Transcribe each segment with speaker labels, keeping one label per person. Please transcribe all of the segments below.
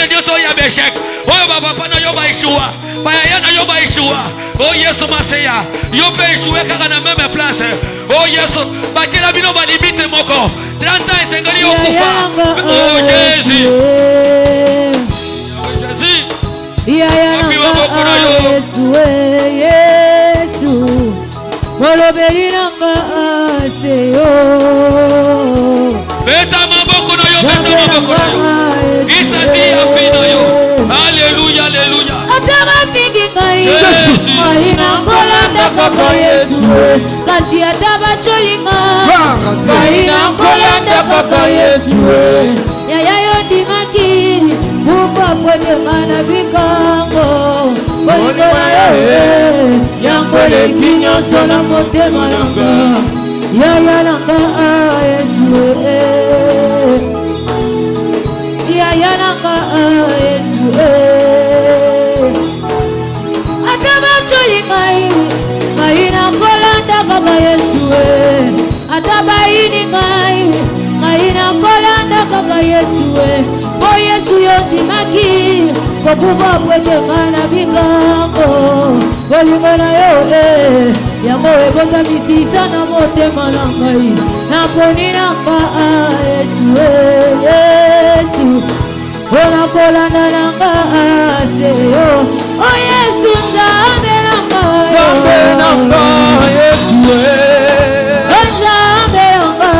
Speaker 1: Bande Dieu soya beshek. Oh papa na yoba ishua. Paya na yoba ishua. Oh Yesu maseya. Yobe ishua kaka na même place. Oh Yesu, batela bino ba limite moko. 30 ans esengeli okufa. Oh Jésus. Jésus.
Speaker 2: Yaya na Yesu Yesu. Molobeli nanga seyo.
Speaker 1: Beta maboko na yo, beta maboko na yo. Isasi afina yo. Alléluia, alléluia.
Speaker 2: Atama pingi ngai. Maina kolanda kaka Yesu. Kasi ataba cholinga. Maina kolanda kaka Yesu. Yaya yo dimaki. Kufa kwende kana bikango. Bolingo na yo. Yango lekinyo sona motema nanga. Yaya nanga Yesu. Yaya nanga Yesu. Ataba cholingai. Maina kolanda kaka Yesu. Ataba ini ngai. Maina kolanda kaka Yesu. Oh Yesu yotimaki. Kokuva kwete kana bikango. Bolingo na yo yango eboza misisa na motema na ngai. Naponi nanga Yesu Yesu. Ona kolanda nanga seyo. Oh Yesu nzambe nanga Yesu. Nzambe nanga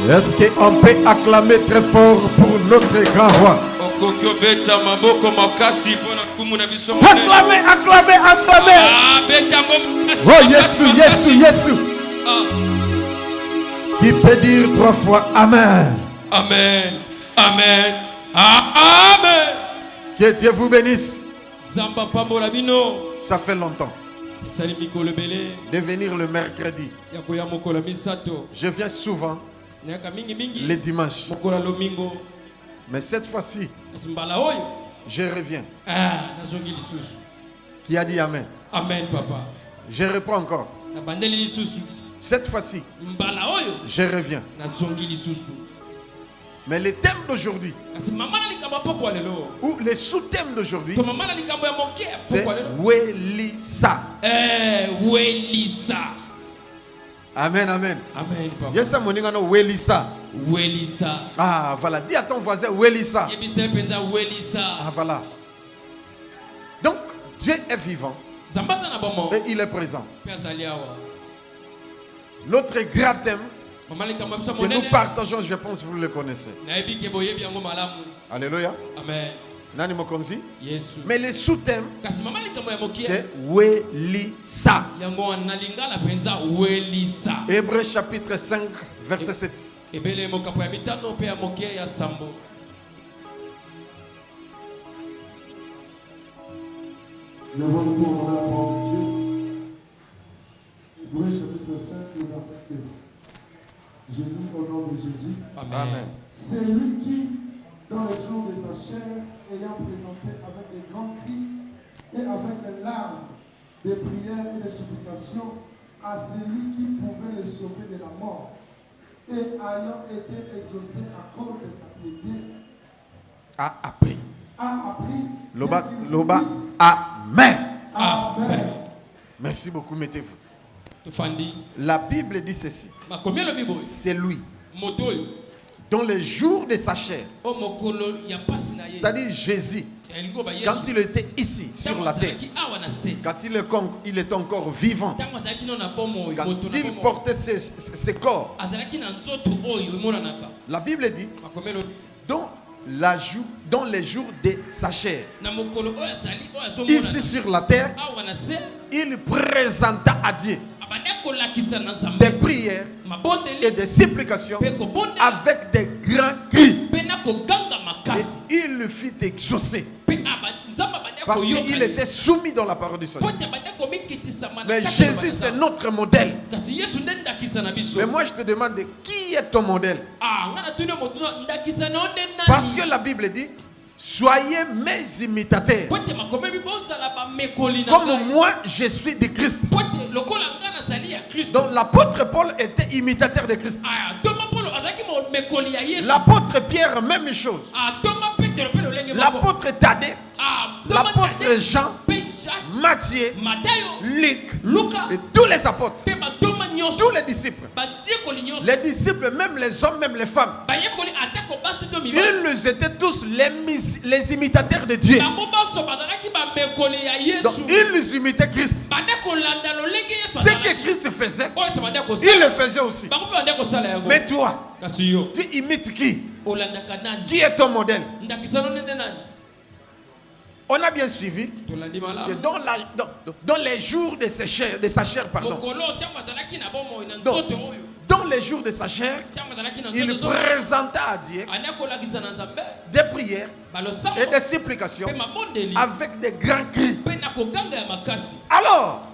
Speaker 3: Est-ce qu'on peut acclamer très fort pour notre grand roi? Acclamez, acclamez, acclamez. Oh Jésus, Jésus, Jésus. Qui peut dire 3 fois Amen?
Speaker 1: Amen. Amen. Amen.
Speaker 3: Que Dieu vous bénisse. Ça fait longtemps de venir le mercredi. Je viens souvent les dimanches. Mais cette fois-ci, je reviens. Qui a dit Amen?
Speaker 1: Amen, papa.
Speaker 3: Je reprends encore. Cette fois-ci, je reviens. Mais le thème d'aujourd'hui, ou les sous-thèmes d'aujourd'hui, c'est Welisa.
Speaker 1: Welisa.
Speaker 3: Amen, amen.
Speaker 1: Amen, papa.
Speaker 3: Yes, I'm going to Welisa.
Speaker 1: Welisa.
Speaker 3: Ah, voilà. Dis à ton voisin Welisa.
Speaker 1: Welisa.
Speaker 3: Ah, voilà. Donc, Dieu est vivant et il est présent. Notre grand thème que nous partageons, je pense que vous le connaissez. Alléluia.
Speaker 1: Amen.
Speaker 3: Nani mokonzi?
Speaker 1: Yes.
Speaker 3: Mais les sous-thèmes, c'est Welisa. Hébreux chapitre 5, verset 7.
Speaker 4: Nous avons le tour dans la parole de Dieu. Hébreux chapitre 5, verset 7. Je lis au nom de Jésus.
Speaker 3: Amen.
Speaker 4: C'est lui qui, dans les jours de sa chair, ayant présenté avec des grands cris et avec des larmes, des prières et des supplications à celui qui pouvait le sauver de la mort, et ayant été exaucé à cause de sa piété,
Speaker 3: A appris.
Speaker 4: Loba,
Speaker 3: Amen.
Speaker 4: Amen.
Speaker 3: Merci beaucoup, mettez-vous. La Bible dit ceci. C'est lui, dans les jours de sa chair, c'est-à-dire Jésus, quand il était ici sur la terre, quand il est encore vivant, quand il portait ses corps, la Bible dit dans les jours de sa chair, ici sur la terre, il présenta à Dieu des prières et des supplications avec des grands cris. Et il le fit exaucer parce qu'il était soumis dans la parole du Seigneur. Mais Jésus, c'est notre modèle. Mais moi, je te demande, qui est ton modèle? Parce que la Bible dit, soyez mes imitateurs, comme moi, je suis de Christ. Donc l'apôtre Paul était imitateur de Christ. L'apôtre Pierre, même chose. L'apôtre Thaddée, l'apôtre Jean, Matthieu, Luc et tous les apôtres, tous les disciples. Les disciples, même les hommes, même les femmes, ils étaient tous les imitateurs de Dieu. Donc ils imitaient Christ. Ce que Christ faisait, il le faisait aussi. Mais toi, tu imites qui? Qui est ton modèle? On a bien suivi que dans les jours de sa chair, pardon. Dans les jours de sa chair, il présenta à Dieu des prières et des supplications avec des grands cris. Alors,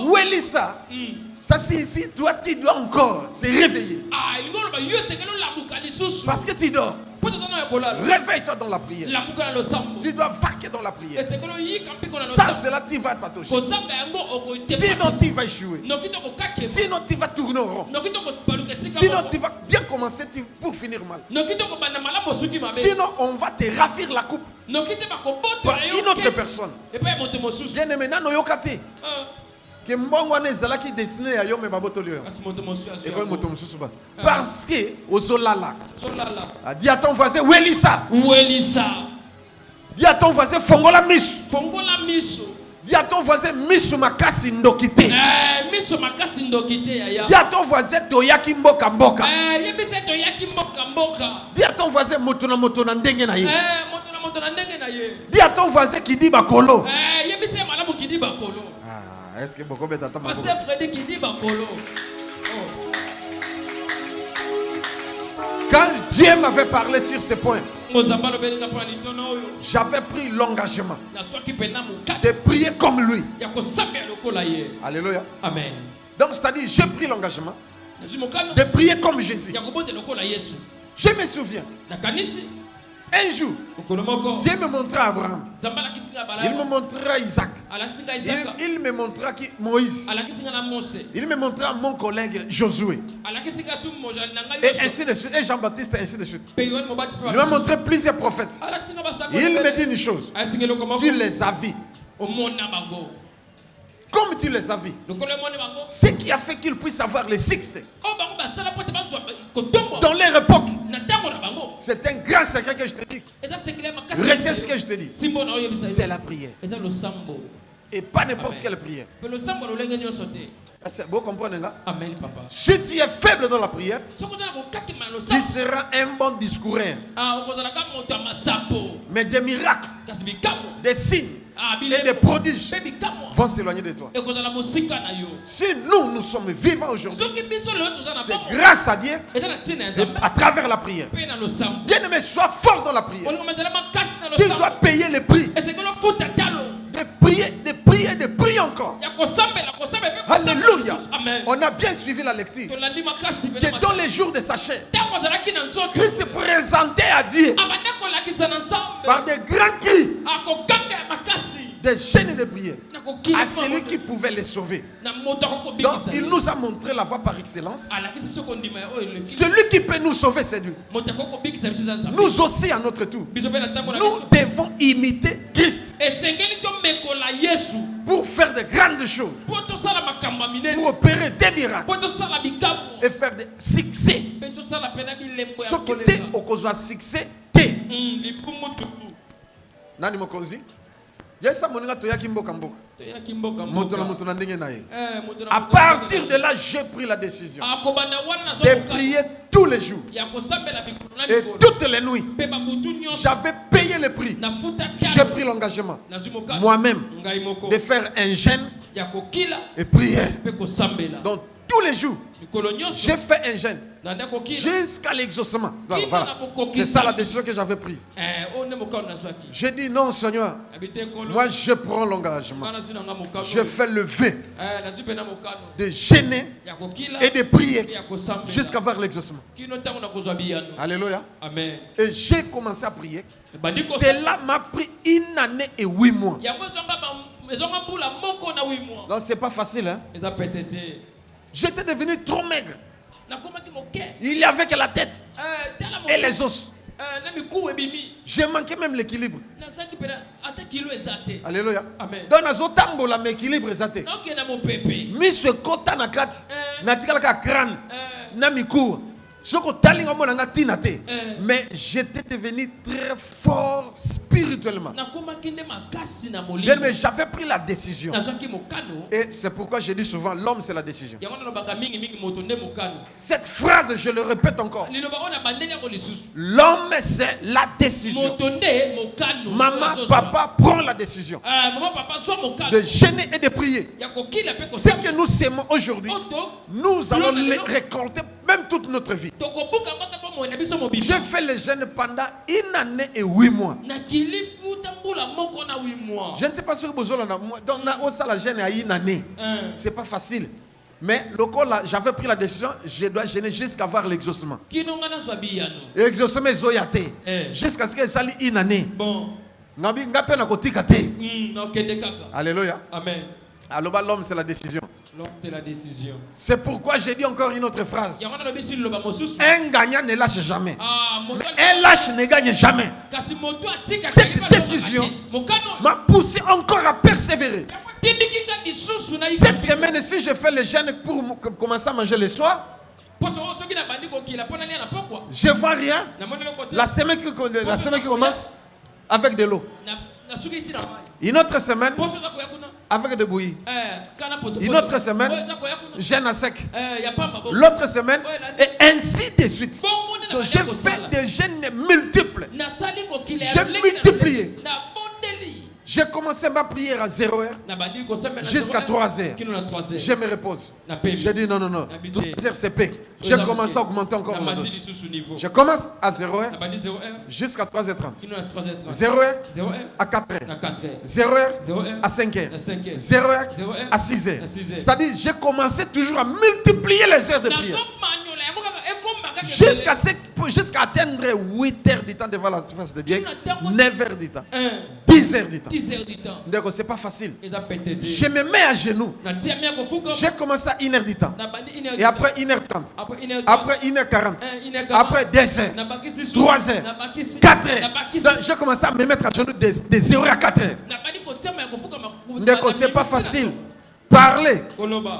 Speaker 3: Welisa, ça signifie toi tu dois encore se réveiller. Parce que tu dors. Réveille-toi dans la prière. Tu dois vaquer dans la prière. Ça, c'est là que tu vas t'attacher. Sinon, tu vas échouer. Sinon, tu vas tourner au rond. Sinon, tu vas bien commencer pour finir mal. Sinon, on va te ravir la coupe par une autre personne. Bien aimé, que mbongwana ezalaki destiné ya yo me babotoli yo ekoli moto mosusu ba parce que ozolala dis à ton voisin Welisa
Speaker 1: Welisa
Speaker 3: dis à ton voisin fongola miso Dis à ton voisin, misu makasi ndokite.
Speaker 1: Misu makasi ndokite ya.
Speaker 3: Dis à ton voisin, toyaki mboka mboka.
Speaker 1: Yebise toyaki mboka mboka.
Speaker 3: Dis à ton voisin, motona ndenge na ye.
Speaker 1: Motona ndenge na ye.
Speaker 3: Dis à ton voisin qui dit bakolo.
Speaker 1: Yebise malamu qui dit bakolo.
Speaker 3: Ah, est-ce que beaucoup bêta tama?
Speaker 1: Pasteur Freddy qui dit bakolo.
Speaker 3: Quand Dieu m'avait parlé sur ce point, j'avais pris l'engagement de prier comme lui. Alléluia.
Speaker 1: Amen.
Speaker 3: Donc, c'est-à-dire, j'ai pris l'engagement de prier comme Jésus. Je me souviens, un jour, Dieu me montra Abraham, il me montra Isaac, il me montra Moïse, il me montra mon collègue Josué, et ainsi de suite, et Jean-Baptiste, et ainsi de suite. Il m'a montré plusieurs prophètes. Il me dit une chose, tu les as vus. Comme tu les as vus, ce qui a fait qu'ils puissent avoir le succès dans leur époque, c'est un grand secret que je te dis. Retiens ce que je te dis. C'est la prière. Et pas n'importe quelle prière. Vous comprenez là?
Speaker 1: Amen, papa.
Speaker 3: Si tu es faible dans la prière, tu seras un bon discoureur. Mais des miracles, des signes et des prodiges vont s'éloigner de toi. Si nous sommes vivants aujourd'hui, c'est grâce à Dieu et à travers la prière. Bien-aimé, sois fort dans la prière. Tu dois payer le prix. De prier encore. Alléluia. On a bien suivi la lecture. Que dans les jours de sa chair, Christ présentait à Dieu par des grands cris, des chaînes de prière, à celui qui pouvait les sauver. Donc il nous a montré la voie par excellence. Celui qui peut nous sauver, c'est Dieu. Nous aussi à notre tour, nous devons imiter Christ pour faire de grandes choses, pour opérer des miracles et faire des succès. Ce qui était au cause de succès, Nani mokozi? Yesa moninga toyaki mboka mboka. À partir de là, j'ai pris la décision de prier tous les jours et toutes les nuits. J'avais payé le prix. J'ai pris l'engagement moi-même de faire un jeûne et prier. Donc tous les jours, j'ai fait un jeûne jusqu'à l'exaucement. Voilà. C'est ça la décision que j'avais prise. J'ai dit non, Seigneur. Moi, je prends l'engagement. Je fais le vœu de jeûner et de prier jusqu'à voir l'exaucement. Alléluia.
Speaker 1: Amen.
Speaker 3: Et j'ai commencé à prier. Cela m'a pris 1 année et 8 mois. Donc, c'est pas facile, hein? J'étais devenu trop maigre. Il n'y avait que la tête et les os. J'ai manqué même l'équilibre. Alléluia. Donc, nazotambola l'équilibre est Mis kota na kati. Natikala ka crâne. Na mikou. Mais j'étais devenu très fort spirituellement. Bien, mais j'avais pris la décision. Et c'est pourquoi je dis souvent, l'homme c'est la décision. Cette phrase, je le répète encore. L'homme c'est la décision. Maman, papa prend la décision de jeûner et de prier. Ce que nous sémons aujourd'hui, nous allons les récolter même toute notre vie. J'ai fait le jeûne pendant 1 année et 8 mois. Je ne sais pas si vous avez la jeûne à 1 année. C'est pas facile. Mais j'avais pris la décision, je dois jeûner jusqu'à voir l'exaucement. L'exaucement est zoyaté. Jusqu'à ce que ça ait 1 année. Alléluia.
Speaker 1: Amen.
Speaker 3: Alors l'homme c'est la décision.
Speaker 1: C'est la décision.
Speaker 3: C'est pourquoi j'ai dit encore une autre phrase. Un gagnant ne lâche jamais. Mais un lâche ne gagne jamais. Cette décision m'a poussé encore à persévérer. Cette semaine, si je fais le jeûne pour commencer à manger le soir, je ne vois rien. La semaine qui commence avec de l'eau. Une autre semaine, avec des bouillies. Une autre semaine, jeûne à sec. L'autre semaine, et ainsi de suite. Donc j'ai fait des jeûnes multiples. J'ai multiplié. J'ai commencé ma prière à 0h jusqu'à 3h. Je me repose. J'ai dit non. 3h c'est paix. J'ai commencé à augmenter encore mon dose. Je commence à 0h jusqu'à 3h30. 0h à 4h. 0h à 5h. 0h à 6h. C'est-à-dire j'ai commencé toujours à multiplier les heures de prière. Jusqu'à atteindre 8 heures du temps devant la face de Dieu, 9 heures du temps, 10 heures du temps. Donc c'est pas facile. Je me mets à genoux. J'ai commencé à 1 heure du temps. Et après 1h30. Après 1h40. Après 2h. 3h. 4h. Donc j'ai commencé à me mettre à genoux de 0 à 4h. Donc c'est pas facile. Parler,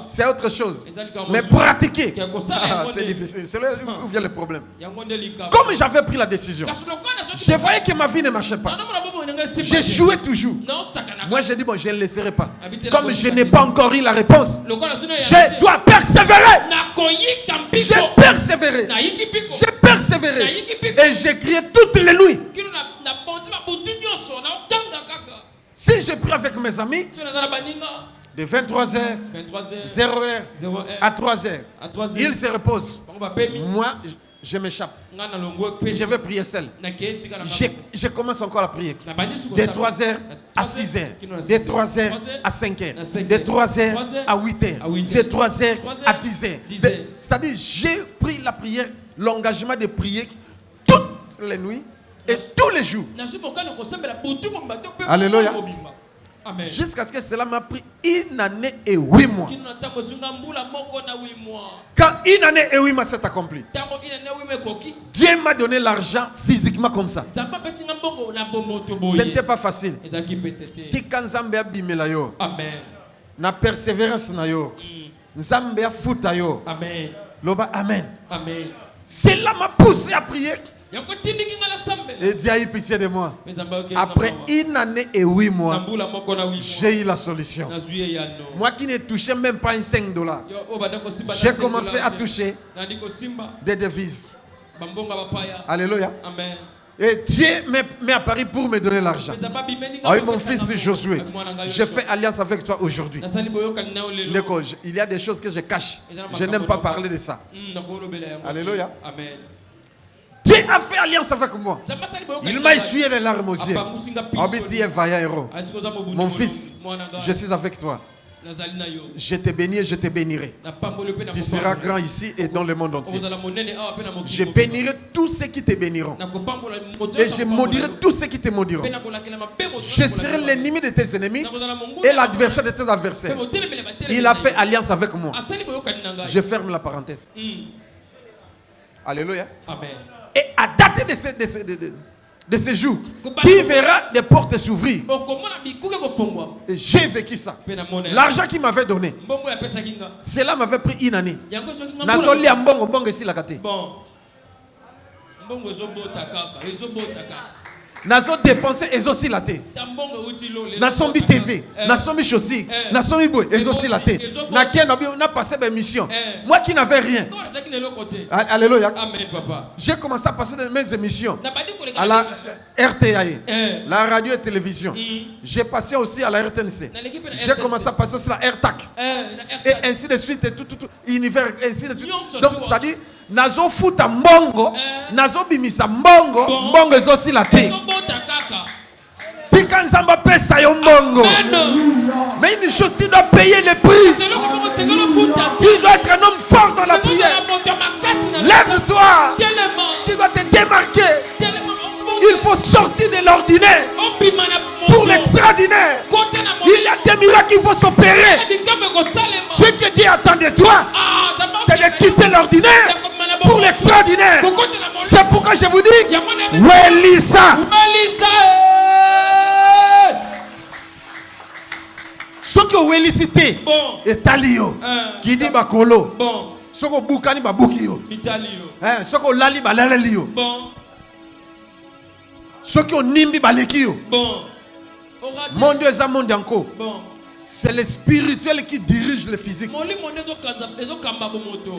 Speaker 3: c'est autre chose. Mais pratiquer, c'est difficile. C'est là où vient le problème. Comme j'avais pris la décision, je voyais que ma vie ne marchait pas. Je jouais toujours. Moi, j'ai dit, bon, je ne laisserai pas. Comme je n'ai pas encore eu la réponse, je dois persévérer. J'ai persévéré. J'ai persévéré. Et j'ai crié toutes les nuits. Si je prie avec mes amis, de 23h, 0h à 3h, il se repose. Moi, je m'échappe. Je vais prier seul. Je commence encore à prier. De 3h à 6h, de 3h à 5h, de 3h à 8h, de 3h à 10h. C'est-à-dire, j'ai pris la prière, l'engagement de prier toutes les nuits et tous les jours. Alléluia. Jusqu'à ce que cela m'a pris 1 année et 8 mois. Quand 1 année et 8 mois s'est accompli, Dieu m'a donné l'argent physiquement comme ça. Ce n'était pas facile. Amen. Na persévérance na yo. Nzambe a futa yo. Amen. Loba amen. Amen. Cela m'a poussé à prier. Et Dieu a eu pitié de moi. Après 1 année et 8 mois, j'ai eu la solution. Moi qui ne touchais même pas $5, j'ai commencé à toucher des devises. Alléluia. Amen. Et Dieu m'est apparu pour me donner l'argent. Ah oui, mon fils Josué, je fais alliance avec toi aujourd'hui. Il y a des choses que je cache. Je n'aime pas parler de ça. Alléluia. Amen. Dieu a fait alliance avec moi. Il m'a essuyé les larmes aux yeux. Mon fils, je suis avec toi. Je te bénis et je te bénirai. Tu seras grand ici et dans le monde entier. Je bénirai tous ceux qui te béniront. Et je maudirai tous ceux qui te maudiront. Je serai l'ennemi de tes ennemis et l'adversaire de tes adversaires. Il a fait alliance avec moi. Je ferme la parenthèse. Alléluia. Amen. Et à dater de ce jour, tu verras des portes s'ouvrir. Et j'ai vécu ça. L'argent qu'il m'avait donné, cela m'avait pris 1 année. Nazo dépensé aussi la tête. Nasombi TV, nasombi chaussures, nasombi boy, aussi la tête. On a passé mes missions. Moi qui n'avais rien. Alléluia. J'ai commencé à passer mes émissions à la RTAE, la radio et télévision. J'ai passé aussi à la RTNC. J'ai commencé à passer aussi à la RTAC. Et ainsi de suite, et tout univers, ainsi de suite. Donc, c'est-à-dire, nazo futa mbongo, nazo bimisa mbongo, mbongo aussi la tête. Pika nzamba pesa yo mbongo. Mais une chose, tu dois payer le prix. Tu dois être un homme fort dans la prière. Lève-toi. Tu dois te démarquer. Il faut sortir de l'ordinaire pour l'extraordinaire. Il y a des miracles qui vont s'opérer. Ce que Dieu attend de toi, c'est de quitter l'ordinaire pour l'extraordinaire. C'est pourquoi je vous dis, Welissa. Ce que Wellicité est alio, qui dit bakolo, ce que boukani babukio, ce que lali balalio, ce que nimbi balekio. Mon Dieu, ça monde encore. C'est le spirituel qui dirige le physique.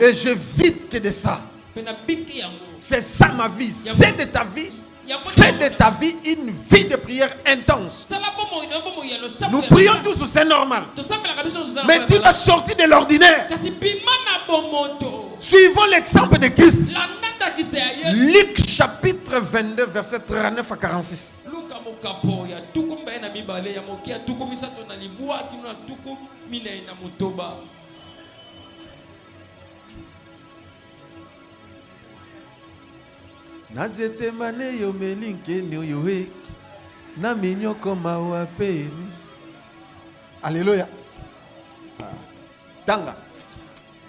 Speaker 3: Et j'évite que de ça. C'est ça ma vie. C'est de ta vie. Fais de ta vie une vie de prière intense. Nous prions tous, c'est normal. Mais tu dois sortir de l'ordinaire. Suivons l'exemple de Christ. Luc chapitre 22, verset 39 à 46. Alléluia. Tanga.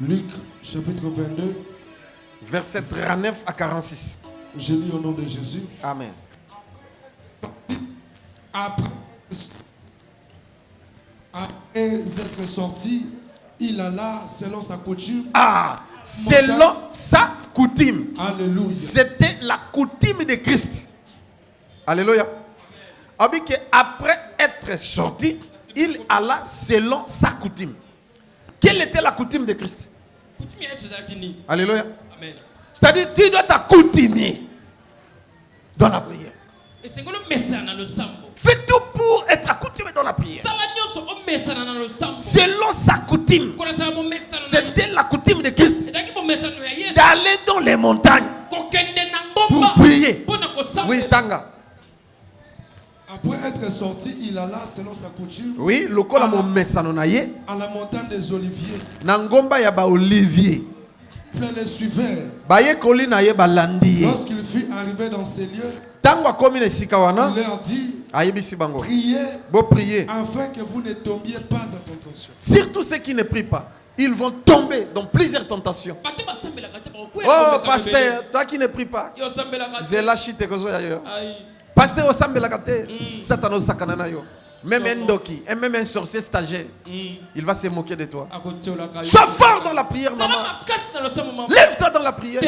Speaker 4: Luc chapitre 22,
Speaker 3: verset 39 à 46.
Speaker 4: Je lis au nom de Jésus.
Speaker 3: Amen.
Speaker 4: Après être sorti, il alla selon sa coutume.
Speaker 3: Selon sa coutume.
Speaker 4: Alléluia.
Speaker 3: C'était la coutume de Christ. Alléluia. Après être sorti, il alla selon sa coutume. Quelle était la coutume de Christ? Alléluia. C'est-à-dire, tu dois t'accoutumer dans la prière. Fais tout pour être accoutumé dans la prière. Selon sa coutume. C'était la coutume de Christ d'aller dans les montagnes pour prier. Oui, Tanga.
Speaker 4: Après être sorti, il alla selon sa coutume.
Speaker 3: Oui, le col
Speaker 4: à la montagne des Oliviers.
Speaker 3: Nangomba ya ba Olivier.
Speaker 4: Plein les suivait.
Speaker 3: Lorsqu'il
Speaker 4: fut arrivé dans ces lieux,
Speaker 3: il
Speaker 4: leur dit,
Speaker 3: priez
Speaker 4: afin que vous ne tombiez pas en tentation.
Speaker 3: Surtout ceux qui ne prient pas, ils vont tomber dans plusieurs tentations. Oh, pasteur, toi qui ne pries pas, pasteur, Satan sakana yo. Même un doki, même un sorcier stagiaire, il va se moquer de toi. Sois fort dans la prière, maman. Lève-toi dans la prière.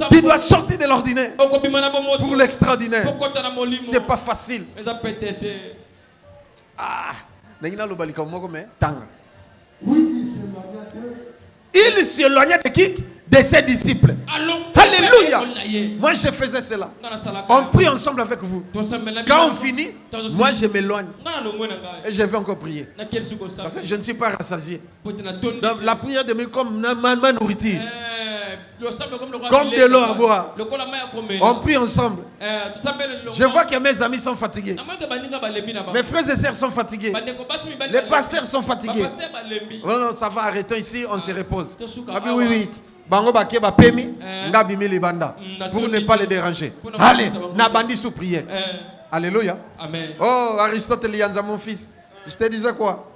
Speaker 3: Tu dois sortir de l'ordinaire pour l'extraordinaire. C'est pas facile. Il s'éloignait de qui? De ses disciples. Alléluia. Moi je faisais cela. On prie ensemble avec vous. Quand on finit, moi je m'éloigne. Et je vais encore prier. Parce que je ne suis pas rassasié. Donc, la prière devient comme ma nourriture. Comme de l'eau à boire. On prie ensemble. Je vois que mes amis sont fatigués. Mes frères et sœurs sont fatigués. Les pasteurs sont fatigués. Non, non, ça va, arrêtons ici, on se repose. Ah oui, oui. Bango bake ba pemi ngabimi libanda pour ne pas les déranger. Allez, nabandi sous prière. Alléluia. Amen. Oh, Aristote Lianza, mon fils. Je te disais quoi?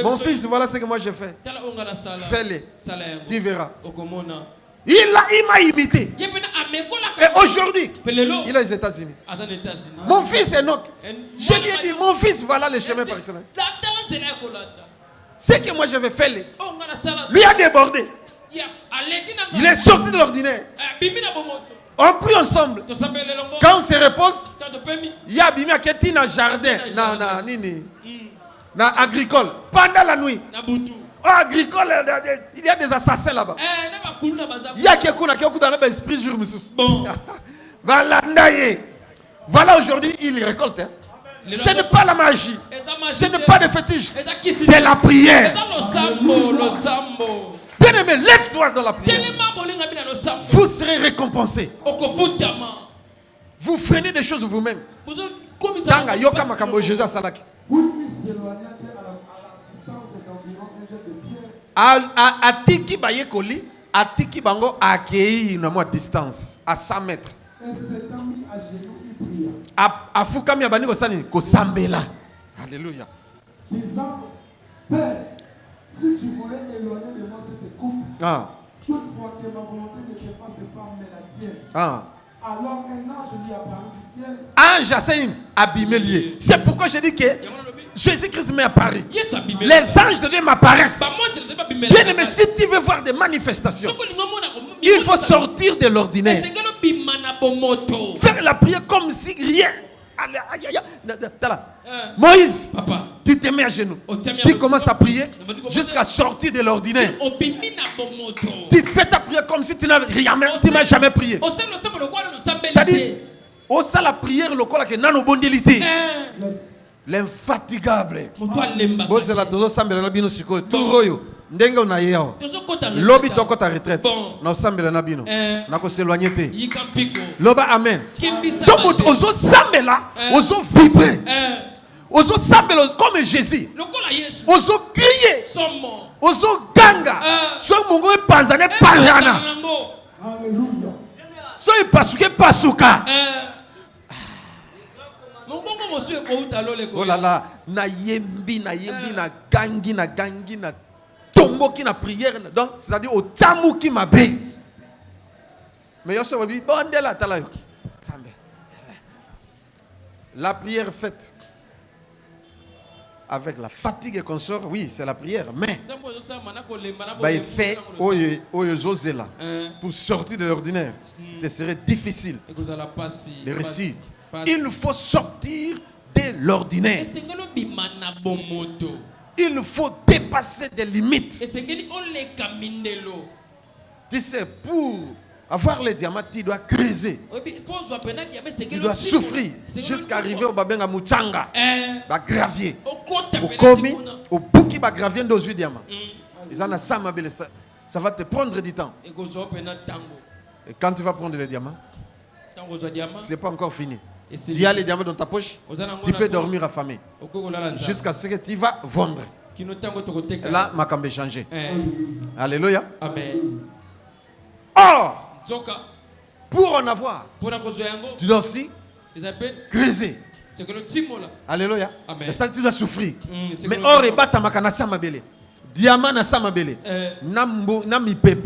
Speaker 3: Mon fils, voilà ce que moi je fais. Fais-le. Tu verras. Il m'a imité. Et aujourd'hui, il est aux États-Unis. Mon fils est Enoch. Je lui ai dit, mon fils, voilà le chemin par excellence. Ce que moi je vais faire, lui a débordé. Il est sorti de l'ordinaire. On prie ensemble. Quand on se repose, il y a Bimia qui est dans le jardin, dans agricole, pendant la nuit. Agricole, il y a des assassins là-bas. Il y a quelqu'un qui a dans l'esprit jour. Voilà, aujourd'hui, il récolte. Ce n'est pas la magie. Ce n'est pas des fétiches. C'est la prière. Bien-aimé, lève-toi dans la prière. Vous serez récompensé. Vous freinez des choses vous-même. Tanga, yoka makambo Jésus salaki. Atiki bayekoli, atiki bango akei na moi distance à 100 mètres. Afukami abani ko sani ko sambela. Alléluia.
Speaker 4: Disant, Père, si tu voulais éloigner de moi cette coupe, toutefois que ma volonté ne se fasse pas, mais la tienne. Alors un ange lui apparut du ciel.
Speaker 3: Ange Hassan abimelier. C'est pourquoi je dis que Jésus-Christ m'est apparu. Les anges de Dieu m'apparaissent. Bien aimé, si tu veux voir des manifestations, il faut sortir de l'ordinaire. Faire la prière comme si rien Moïse,
Speaker 1: Papa.
Speaker 3: tu te mets à genoux. Tu commences à prier jusqu'à sortir de l'ordinaire. Tu fais ta prière comme si tu n'avais rien, tu n'as jamais prié. C'est-à-dire, au sein la prière, le corps que nano bondilité. L'infatigable. Bon, c'est la tozo sambela na bino siko. Toroyo. Ndenga na yao. Lobi toko ta retraite. Na sambela na bino. Na ko s'éloigner te. Loba amen. Donc ozo sambela, ozo vibrer. Ozo sambela comme Jésus. Ozo crier. Ozo ganga. So mongo e panzane panzana. Alléluia. So e pasuke pasuka. Oh là là, na yembi, na gangi, na tombo qui na prière. Donc, c'est-à-dire au tamou qui m'a bé. Mais yo se dit, bon, la prière faite avec la fatigue et consort, oui, c'est la prière. Mais, il fait, là, pour sortir de l'ordinaire, ce serait difficile de réussir. Il faut sortir de l'ordinaire. Il faut dépasser des limites. Tu sais, pour avoir les diamants, tu dois creuser. Tu dois souffrir jusqu'à arriver au Babenga Mouchanga, au gravier. Au Komi, au Bouki, au gravier de 18 diamants. Ça va te prendre du temps. Et quand tu vas prendre les diamants, ce n'est pas encore fini. Tu as les diamants dans ta poche, tu peux dormir affamé. Jusqu'à ce que tu vas vendre. Là, ma cambe est changée. Alléluia. Amen. Or, pour en avoir, tu dois aussi creuser. Alléluia. C'est-à-dire que tu dois souffrir. Mais or, et bata makana samabele. Diamant na samabele. Nami pep.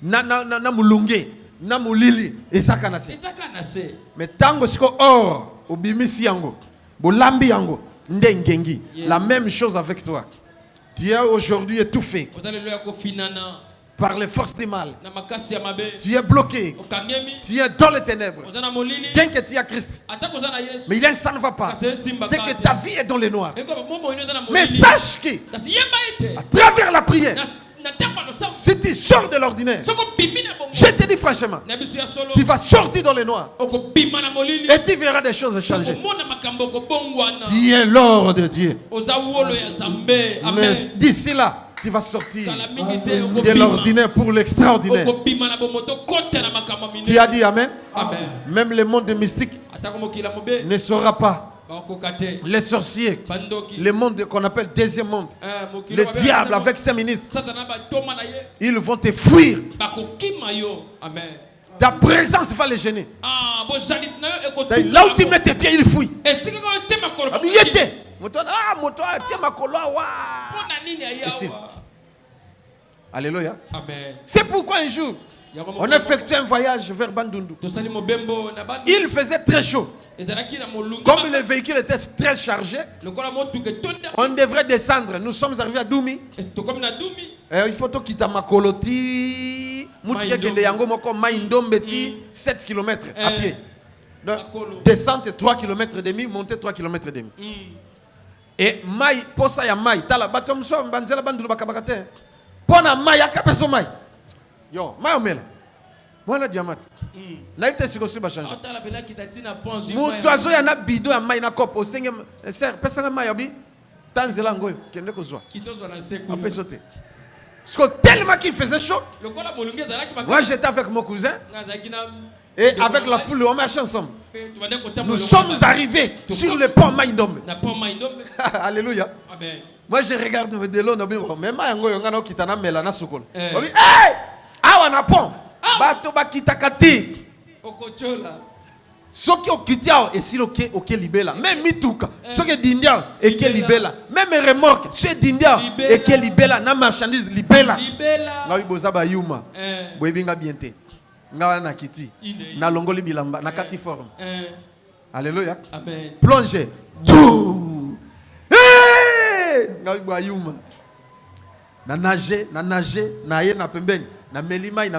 Speaker 3: Na mulunge. Namulili esakanase. Mais tango siko or obimisi yango bolambi yango ndengengi. La même chose avec toi. Tu es aujourd'hui étouffé par les forces du mal. Tu es bloqué. Tu es dans les ténèbres. Bien que tu as Christ. Mais ça ne va pas. C'est que ta vie est dans les noirs. Mais sache que à travers la prière, si tu sors de l'ordinaire, je te dis franchement, tu vas sortir dans les noirs et tu verras des choses changer. Tu es l'or de Dieu. Mais d'ici là, tu vas sortir de l'ordinaire pour l'extraordinaire. Qui a dit amen? Même le monde mystique ne saura pas. Les sorciers, le monde qu'on appelle deuxième monde, le diable avec ses ministres, ils vont te fuir. Ta présence va les gêner. Là où tu mets tes pieds, ils fuient. Alléluia. C'est pourquoi un jour, on effectuait un voyage vers Bandundu. Il faisait très chaud. Comme le véhicule était très chargé, on devrait descendre. Nous sommes arrivés à Doumi. Il faut que tu makoloti, 7 km à pied. Descente 3 km et demi, montée 3 km et demi. Et Maï, posa ya Maï, tala batom so banzela bandulu bakabakate. Pona Maï akapeso Maï. Yo, Maï omela. Moi diamant. Na ite siko suba changer. Mutu azo ya na bido ya Maï na kopo osenge ser pesa Maï obi tanzela ngoyo kende kozwa. Kitozwa na seku. Apesote. Parce que tellement qu'il faisait chaud. Moi j'étais avec mon cousin. Et avec la foule, on marchait ensemble. Nous sommes arrivés sur le pont Maïndombe. Alléluia. Moi je regarde de l'eau. Mais Maïngo yongana kitana melana sukol. On dit hey! Ah on a pont. Bato bakitakati. Okochola. Soki okitiao et si ok libela. Même mituka. Soki dindia et ke libela. Même remorque. Si dindia et ke libela na marchandise libela. Na biboza ba yuma. Boebinga bienté. Nga na kiti na longoli bilamba na kati forme. Alléluia. Amen. Plongez. Nga bayuma. Na nager na ye na pembeni na melimai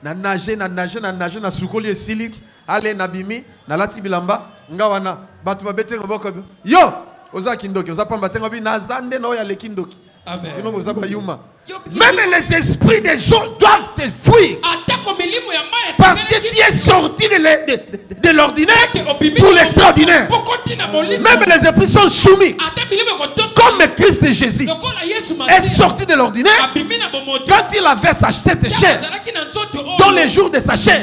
Speaker 3: na nager na sukoli esili Ale nabimi, nalati bilamba, ngawana, batu babete ngoboko. Yo, oza kindoki, oza pamba tengo bi nazande no ya le kindoki.
Speaker 1: Amen.
Speaker 3: Même les esprits des gens doivent te fuir. Parce que tu es sorti de l'ordinaire pour l'extraordinaire. Même les esprits sont soumis. Comme Christ Jésus est sorti de l'ordinaire quand il avait cette chair. Dans les jours de sa chair,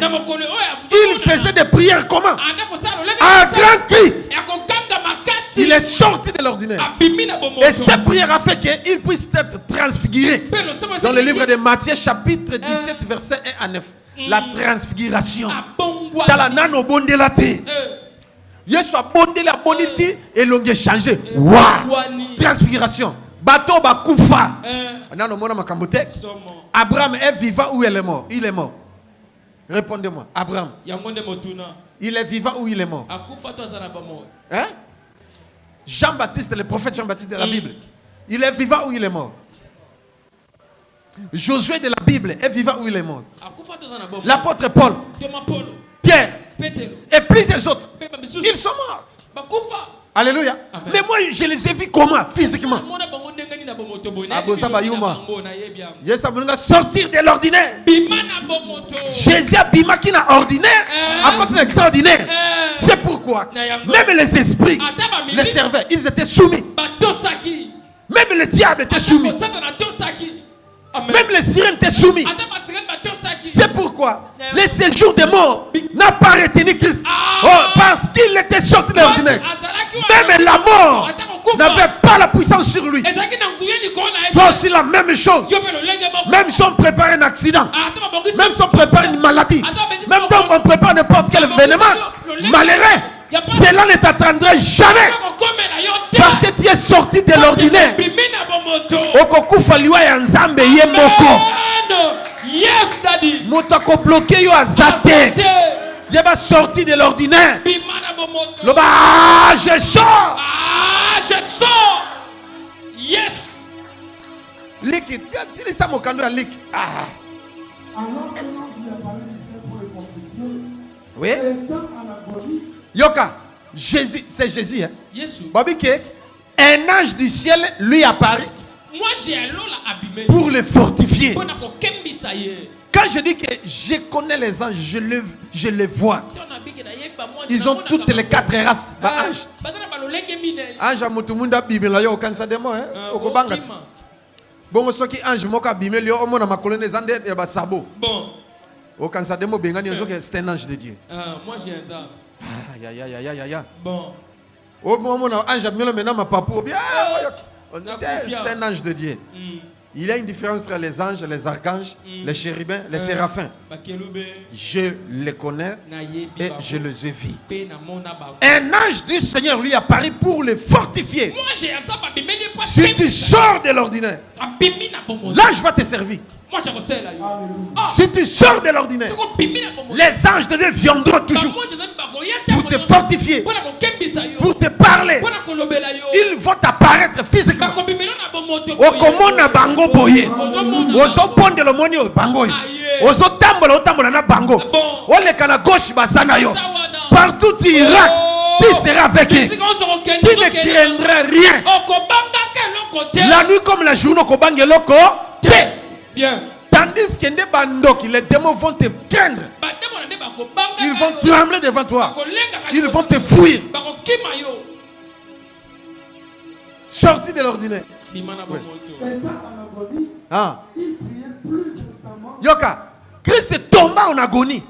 Speaker 3: il faisait des prières comment? Un grand cri. Il est sorti de l'ordinaire. Et cette prière a fait qu'il puisse être transfiguré. Dans le livre de Matthieu, chapitre 17, verset 1 à 9. La transfiguration. Dans la nano bondelate. Yesu a bondé la bonité et l'on a changé. Waouh! Transfiguration. Bateau bakoufa. Nano mona makambote. Abraham est vivant ou il est mort? Il est mort. Répondez-moi. Abraham. Il est vivant ou il est mort? Hein? Jean-Baptiste, le prophète Jean-Baptiste de la Bible, il est vivant ou il est mort? Josué de la Bible est vivant ou il est mort? L'apôtre Paul, Pierre et plusieurs autres, ils sont morts. Alléluia. Amen. Mais moi je les ai vus comment? Physiquement. Sortir de l'ordinaire. Jésus a bima qui n'a ordinaire à côté de l'extraordinaire. C'est pourquoi même les esprits, les serveurs, ils étaient soumis. Même le diable était soumis. Même les sirènes étaient soumis. C'est pourquoi le séjour des morts n'a pas retenu Christ. Parce qu'il était sorti de l'ordinaire. Même la mort n'avait pas la puissance sur lui. Toi aussi la même chose. Même si on prépare un accident, même si on prépare une maladie, même si on prépare n'importe quel événement malheureux, cela ne t'attendrait jamais. Parce que tu es sorti de l'ordinaire. Okokufa liwa ya nzambe ye moko.
Speaker 1: Yes, daddy.
Speaker 3: Motako bloqué yo azate. Yeba sorti de l'ordinaire. Loba, ah, je sors.
Speaker 1: Ah, je sors. Yes.
Speaker 3: Liki, tire ça mon kando à lik. Ah.
Speaker 4: Alors que l'ange lui a parlé du ciel pour le fortifier.
Speaker 3: Oui.
Speaker 4: Étant en agonie.
Speaker 3: Yoka, Jésus, c'est Jésus, hein.
Speaker 1: Yes.
Speaker 3: Babi que un ange du ciel lui apparaît.
Speaker 1: Moi j'ai un lot là abîmé.
Speaker 3: Pour le fortifier. Quand je dis que je connais les anges, je les vois. Ils ont toutes les 4 races. Ange. Ange a mutumunda bibela yo kansa demo hein. Okobangati. Bon soki ange moka bimeli yo omona makolone zande ya basabo. Bon. Au kansa demo bengani yo que c'est un ange de Dieu.
Speaker 1: Moi j'ai un ange.
Speaker 3: Ya.
Speaker 1: Bon.
Speaker 3: Au moment où ange bimelo maintenant ma papou bien. C'est un ange de Dieu. Il y a une différence entre les anges, les archanges, les chérubins, les séraphins. Je les connais et je les ai vus. Un ange du Seigneur lui apparaît pour le fortifier. Si tu sors de l'ordinaire, l'ange va te servir. Si tu sors de l'ordinaire, les anges de Dieu viendront toujours pour te fortifier, pour te parler. Ils vont t'apparaître physiquement. Okomona bango boye. Ozo ponde le moni o bango. Ozo tambola na bango. Ole kana gauche basana yo. Partout tu iras, tu seras avec eux. Tu ne craindras rien. La nuit comme la journée kobange loko.
Speaker 1: Bien.
Speaker 3: Tandis que les démons vont te craindre. Ils vont trembler devant toi. Ils vont te fuir. Sorti de l'ordinaire.
Speaker 4: Étant en agonie, il priait plus instamment.
Speaker 3: Yoka, Christ tomba en agonie.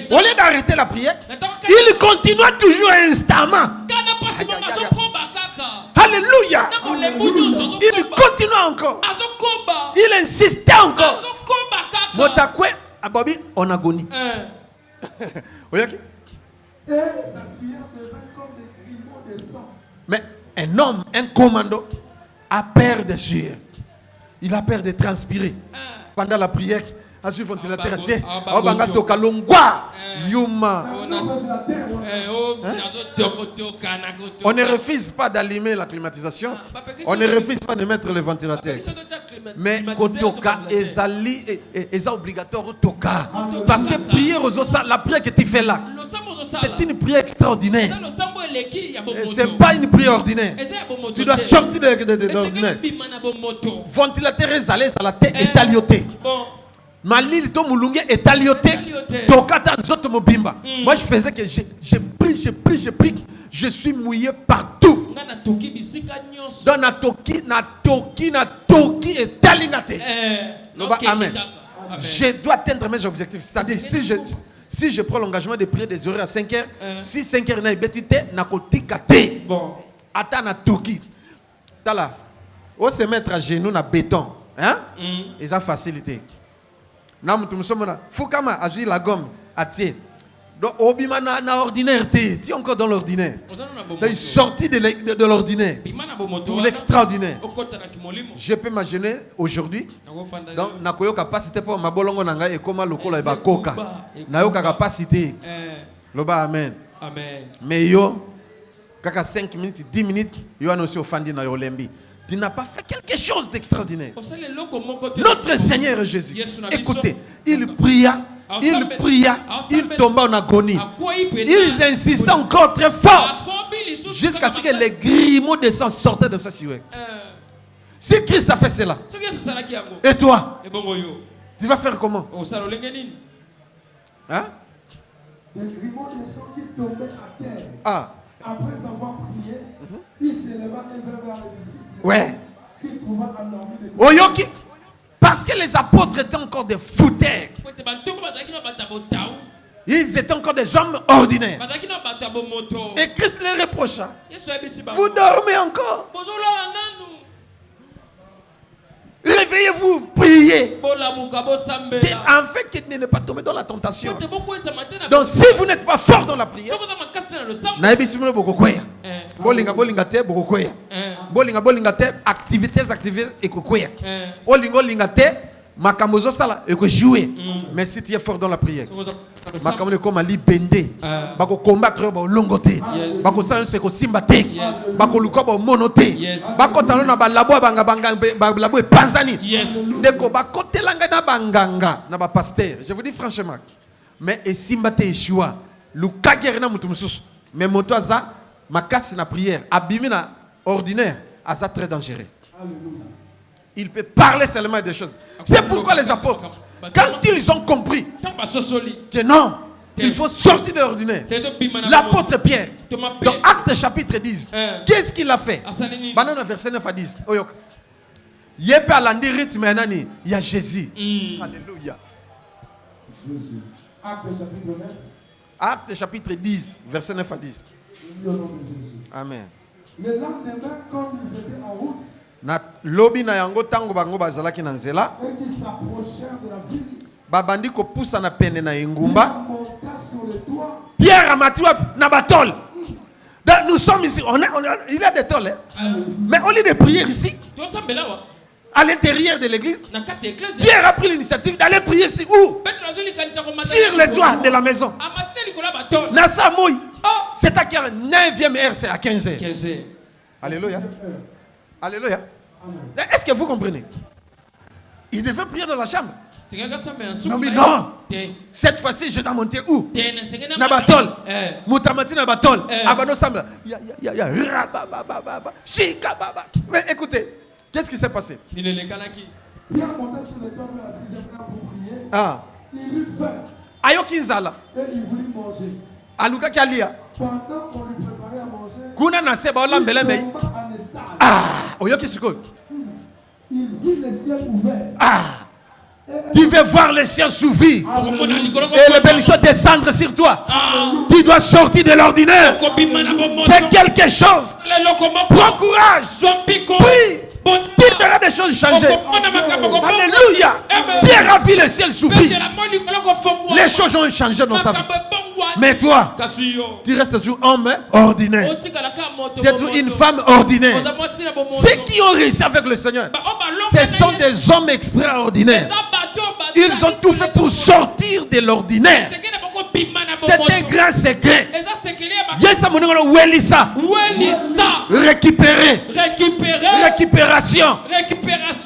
Speaker 3: Au lieu d'arrêter la prière, il continua toujours instamment. Alléluia. Il continua encore. Il insistait encore. Motakwe Abobi en agonie.
Speaker 4: Et sa sueur devint comme des grumeaux de sang.
Speaker 3: Mais un homme, un commando, a peur de sueur. Il a peur de transpirer. Pendant la prière, à suivre ventilateur, Yuma. On ne refuse pas d'allumer la climatisation. On ne refuse pas de mettre le ventilateur. Mais kotoka ezali est obligatoire toka. Parce que prier aux autres, la prière que tu fais là, c'est une prière extraordinaire. C'est pas une prière ordinaire. Tu dois sortir de l'ordinaire. Ventilateur ezali à la tête étalioté. Malil to mulunge étalioté. Tokata zoto mobimba. Moi je faisais que je prie. Je suis mouillé partout. Dans na toki et talingate. Amen. Je dois atteindre mes objectifs. C'est-à-dire si je prends l'engagement de prier des heures à 5 heures, si 5 heures na betité na kotikate. Bon. Ata na toki. Tala. On se mettre à genoux na béton, hein? Et ça facilité. Na mutu musomona. Fukama agit la gomme atie. Donc, obima na ordinaire, tu es encore dans l'ordinaire. Tu es sorti de l'ordinaire pour l'extraordinaire. Je peux m'imaginer aujourd'hui, dans la capacité pour ma bolongo nanga et comment le kola eba koka. Na yo capacité. Loba amen. Amen. Mais yo, kaka 5 minutes, 10 minutes, yo annoncé au fandi na yo lembi. Tu n'as pas fait quelque chose d'extraordinaire. Notre Seigneur Jésus, écoutez, il pria. Il tomba en agonie. Ils insistaient encore très fort jusqu'à ce que les grumeaux de sang sortaient de sa silhouette. Si Christ a fait cela, et toi, tu vas faire comment? Hein?
Speaker 4: Les grumeaux de sang qui tombaient à terre. Ah. Après avoir prié, il s'éleva et vint vers les disciples.
Speaker 3: Ouais.
Speaker 4: Qui trouva endormis.
Speaker 3: Parce que les apôtres étaient encore des fouteurs. Ils étaient encore des hommes ordinaires. Et Christ les reprocha. Vous dormez encore. Réveillez-vous, priez. En fait, qu'il n'est pas tombé dans la tentation. Donc, si vous n'êtes pas fort dans la prière, activités et makamozo sala et que jouer. Mais si tu es fort dans la prière, makamone comme ali bende, bako combattre ba longoté, bako sala se ko simbate, bako luko ba monoté, bako talona ba labo banga ba labo e panzani. Ndeko bako telanga na banganga na ba pasteur. Je vous dis franchement, mais e simbate Yeshua, lukagere na mutu mususu, mais motoza makasi na prière, abimina ordinaire, à ça très dangereux. Il peut parler seulement des choses. C'est pourquoi les apôtres, quand ils ont compris que non, il faut sortir de l'ordinaire, l'apôtre Pierre, dans Actes chapitre 10, qu'est-ce qu'il a fait? Banana verset 9 à 10. Il y a Jésus. Alléluia. Actes chapitre 10, verset 9 à 10. Amen.
Speaker 4: Le lendemain, comme ils étaient en route,
Speaker 3: na lobi na yango tango bango bazalaki na nzela babandi ko poussa na pene na engumba Pierre amatiwa na batol. Nous sommes ici, il y a des tols, mais au lieu de prier ici à l'intérieur de l'église, Pierre a pris l'initiative d'aller prier ici où? Sur le toit de la maison. Nasa Moui, c'est à 9e heure, c'est à 15h. Alléluia. Alléluia. Est-ce que vous comprenez? Il devait prier dans la chambre. Non, mais non. Cette fois-ci, je dois monter où? Nabatol. Moutamati Nabatol. Abano Sambla. Mais écoutez, qu'est-ce qui s'est passé?
Speaker 4: Pierre montait sur le toit de la 6e heure pour prier. Ah. Il eut faim.
Speaker 3: Ayokinzala.
Speaker 4: Et il voulut manger.
Speaker 3: Aluka Kalia.
Speaker 4: Pendant qu'on lui préparait à manger,
Speaker 3: Kuna na seba olambele me. Ah, oyokisiko.
Speaker 4: Il vit le ciel ouvert.
Speaker 3: Ah. Tu veux voir le ciel s'ouvrir et les bénédictions descendre sur toi. Tu dois sortir de l'ordinaire. Fais quelque chose. Prends courage. Prie. Tu verras des choses changer. Alléluia. Pierre a vu le ciel s'ouvrir. Les choses ont changé dans sa vie. Mais toi, tu restes toujours homme ordinaire. Tu es toujours une femme ordinaire. Ceux qui ont réussi avec le Seigneur, ce sont des hommes extraordinaires. Ils ont tout fait pour sortir de l'ordinaire. C'est un grand secret. Yesa monengo welisa. Récupérer. Récupération.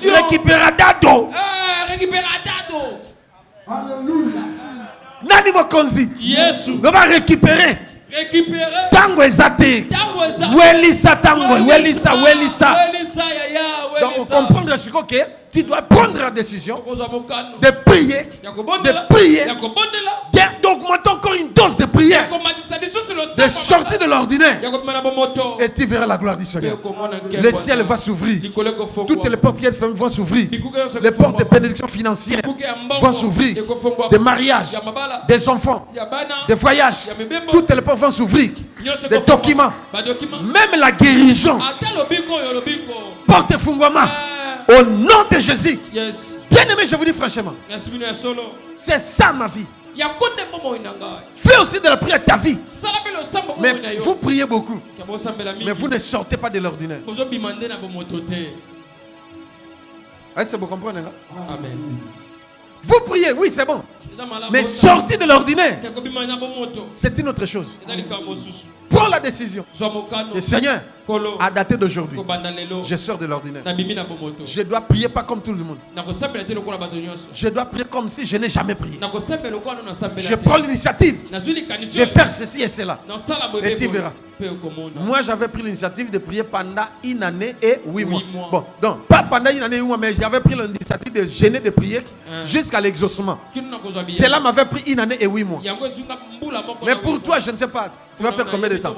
Speaker 3: Récupéradado.
Speaker 4: Alléluia.
Speaker 3: Nani mokonzi.
Speaker 1: Yesu.
Speaker 3: On va récupérer.
Speaker 1: Récupérer.
Speaker 3: Tango ezate. Welisa tango. Welisa. Donc on comprend que tu dois prendre la décision de prier. D'augmenter encore une dose de prière. De sortir de l'ordinaire. Et tu verras la gloire du Seigneur. Le ciel va s'ouvrir. Toutes les portes qui sont fermées vont s'ouvrir. Les portes de bénédiction financière vont s'ouvrir. Des mariages, des enfants, des voyages. Toutes les portes vont s'ouvrir. Des documents. Même la guérison. Porte Fungwama. Au nom de Jésus. Bien aimé, je vous dis franchement. C'est ça ma vie. Fais aussi de la prière ta vie. Mais vous priez beaucoup. Mais vous ne sortez pas de l'ordinaire. Est-ce que vous comprenez?
Speaker 1: Amen.
Speaker 3: Vous priez, oui, c'est bon. Mais sortir de l'ordinaire, c'est une autre chose. Prends la décision. Le Seigneur, à dater d'aujourd'hui, je sors de l'ordinaire. Je dois prier pas comme tout le monde. Je dois prier comme si je n'ai jamais prié. Je prends l'initiative de faire ceci et cela. Et tu verras. Moi, j'avais pris l'initiative de prier pendant une année et 8 mois. Bon, donc, pas pendant une année et 8 mois, mais j'avais pris l'initiative de jeûner, de prier jusqu'à l'exaucement. Cela m'avait pris une année et 8 mois. Mais pour toi, je ne sais pas. Tu vas faire combien de temps?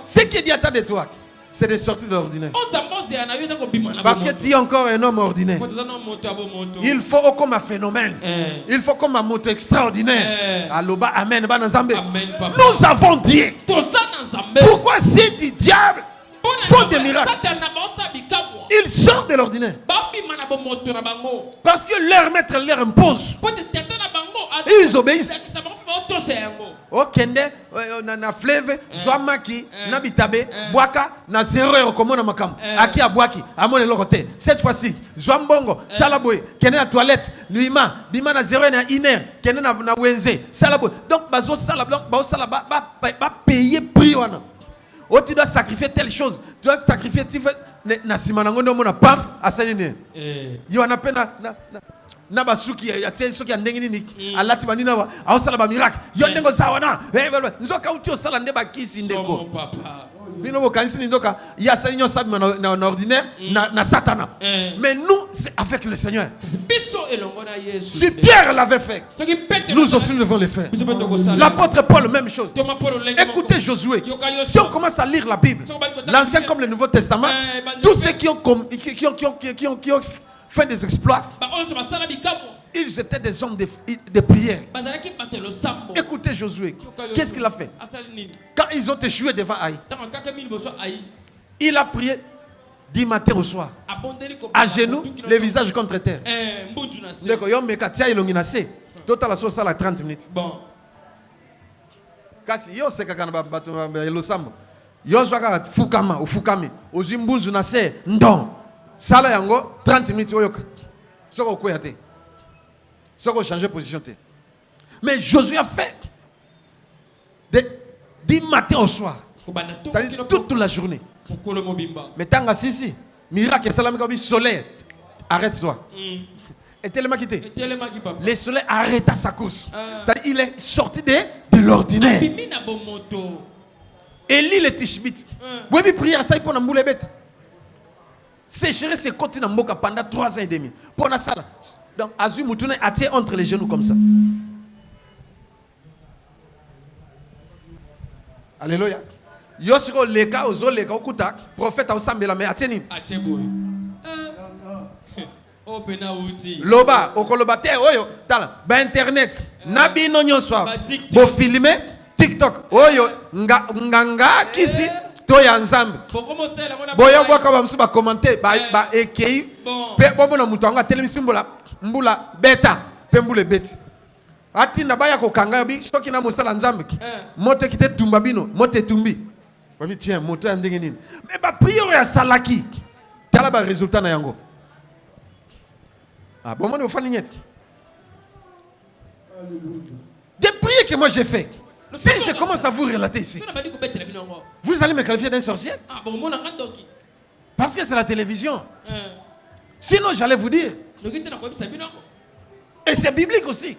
Speaker 3: Ce qui est dit à toi de toi, c'est de sortir de l'ordinaire. Parce que tu es encore un homme ordinaire. Il faut comme un phénomène. Il faut comme un moto extraordinaire. Aloba, amen. Nous avons Dieu. Pourquoi si du diable font des miracles? Ils sortent de l'ordinaire. Parce que leur maître leur impose. Ils obéissent. Okende na fleuve zwamaki na bitabe boaka na 0 euro komona makam aki abwaki amone lokote. Cette fois-ci zwambongo salaboy kende na toilette luima bima na 0 na 1 heure kende na wenze salaboy. Donc bazo sala donc ba sala ba payer prix wana. Oh, tu dois sacrifier telle chose, tu dois sacrifier na simanango ndo mona paf asalini yo na pena na basuki ya tsoki ya ndenge nini alati banina wa ausala ba miracle yo ndengo sawa na nzoka uti osala nde bakisi ndeko bino bo kanisi ndoka ya salinyo sabi na ordinaire na satana. Mais nous c'est avec le Seigneur. Si Pierre l'avait fait, nous aussi nous devons le faire. L'apôtre Paul, même chose. Écoutez Josué. Si on commence à lire la Bible, l'Ancien comme le Nouveau Testament, tous ceux qui ont fait des exploits, ils étaient des hommes de prière. Écoutez Josué. Qu'est-ce qu'il a fait? Quand ils ont échoué devant Haï, il a prié du matin au soir, à genoux, le visage contre terre. D'accord, yo mekatia ilonginase. Total la sauce à 30 minutes. Bon. Kasi yo sekaka na bato elosamo. Yo zwaka fukama ou fukami. Ozimbunzu na se ndon. Sala yango 30 minutes oyoka. Soko koyate. Soko changer position te. Mais Josué a fait du matin au soir. C'est-à-dire toute la journée. Mais tant que si miracle salam comme soleil arrête-toi. Et tellement quitté. Le soleil arrête sa course. C'est-à-dire il est sorti de l'ordinaire. Élie le Tishbite. Oui, mais prière ça pour na bête. Sécherer ses côtes dans Mboka pendant 3 ans et demi. Pour na sala. Donc Azu Moutoune a tiré entre les genoux comme ça. Alléluia. Yosiko leka ozo leka okuta prophète osambela me ateni. Loba okoloba te oyo tala ba internet na bino nyonso bo filmer TikTok oyo nganga kisi to ya nzambe boya bwaka ba msuba commenter ba ekei pe bombo na mutu anga telemisi mbula beta pe mbule beti ati na baya ko kanga bi stoki na musala nzambe moto kite tumba bino moto tumbi ba mi tiens moto ya ndenge nini mais ba prière ya salaki tala ba résultat na yango. Ah bon, on va faire. Des prières que moi j'ai fait. Si je commence à vous relater ici, vous allez me qualifier d'un sorcier. Parce que c'est la télévision. Sinon, j'allais vous dire. Et c'est biblique aussi.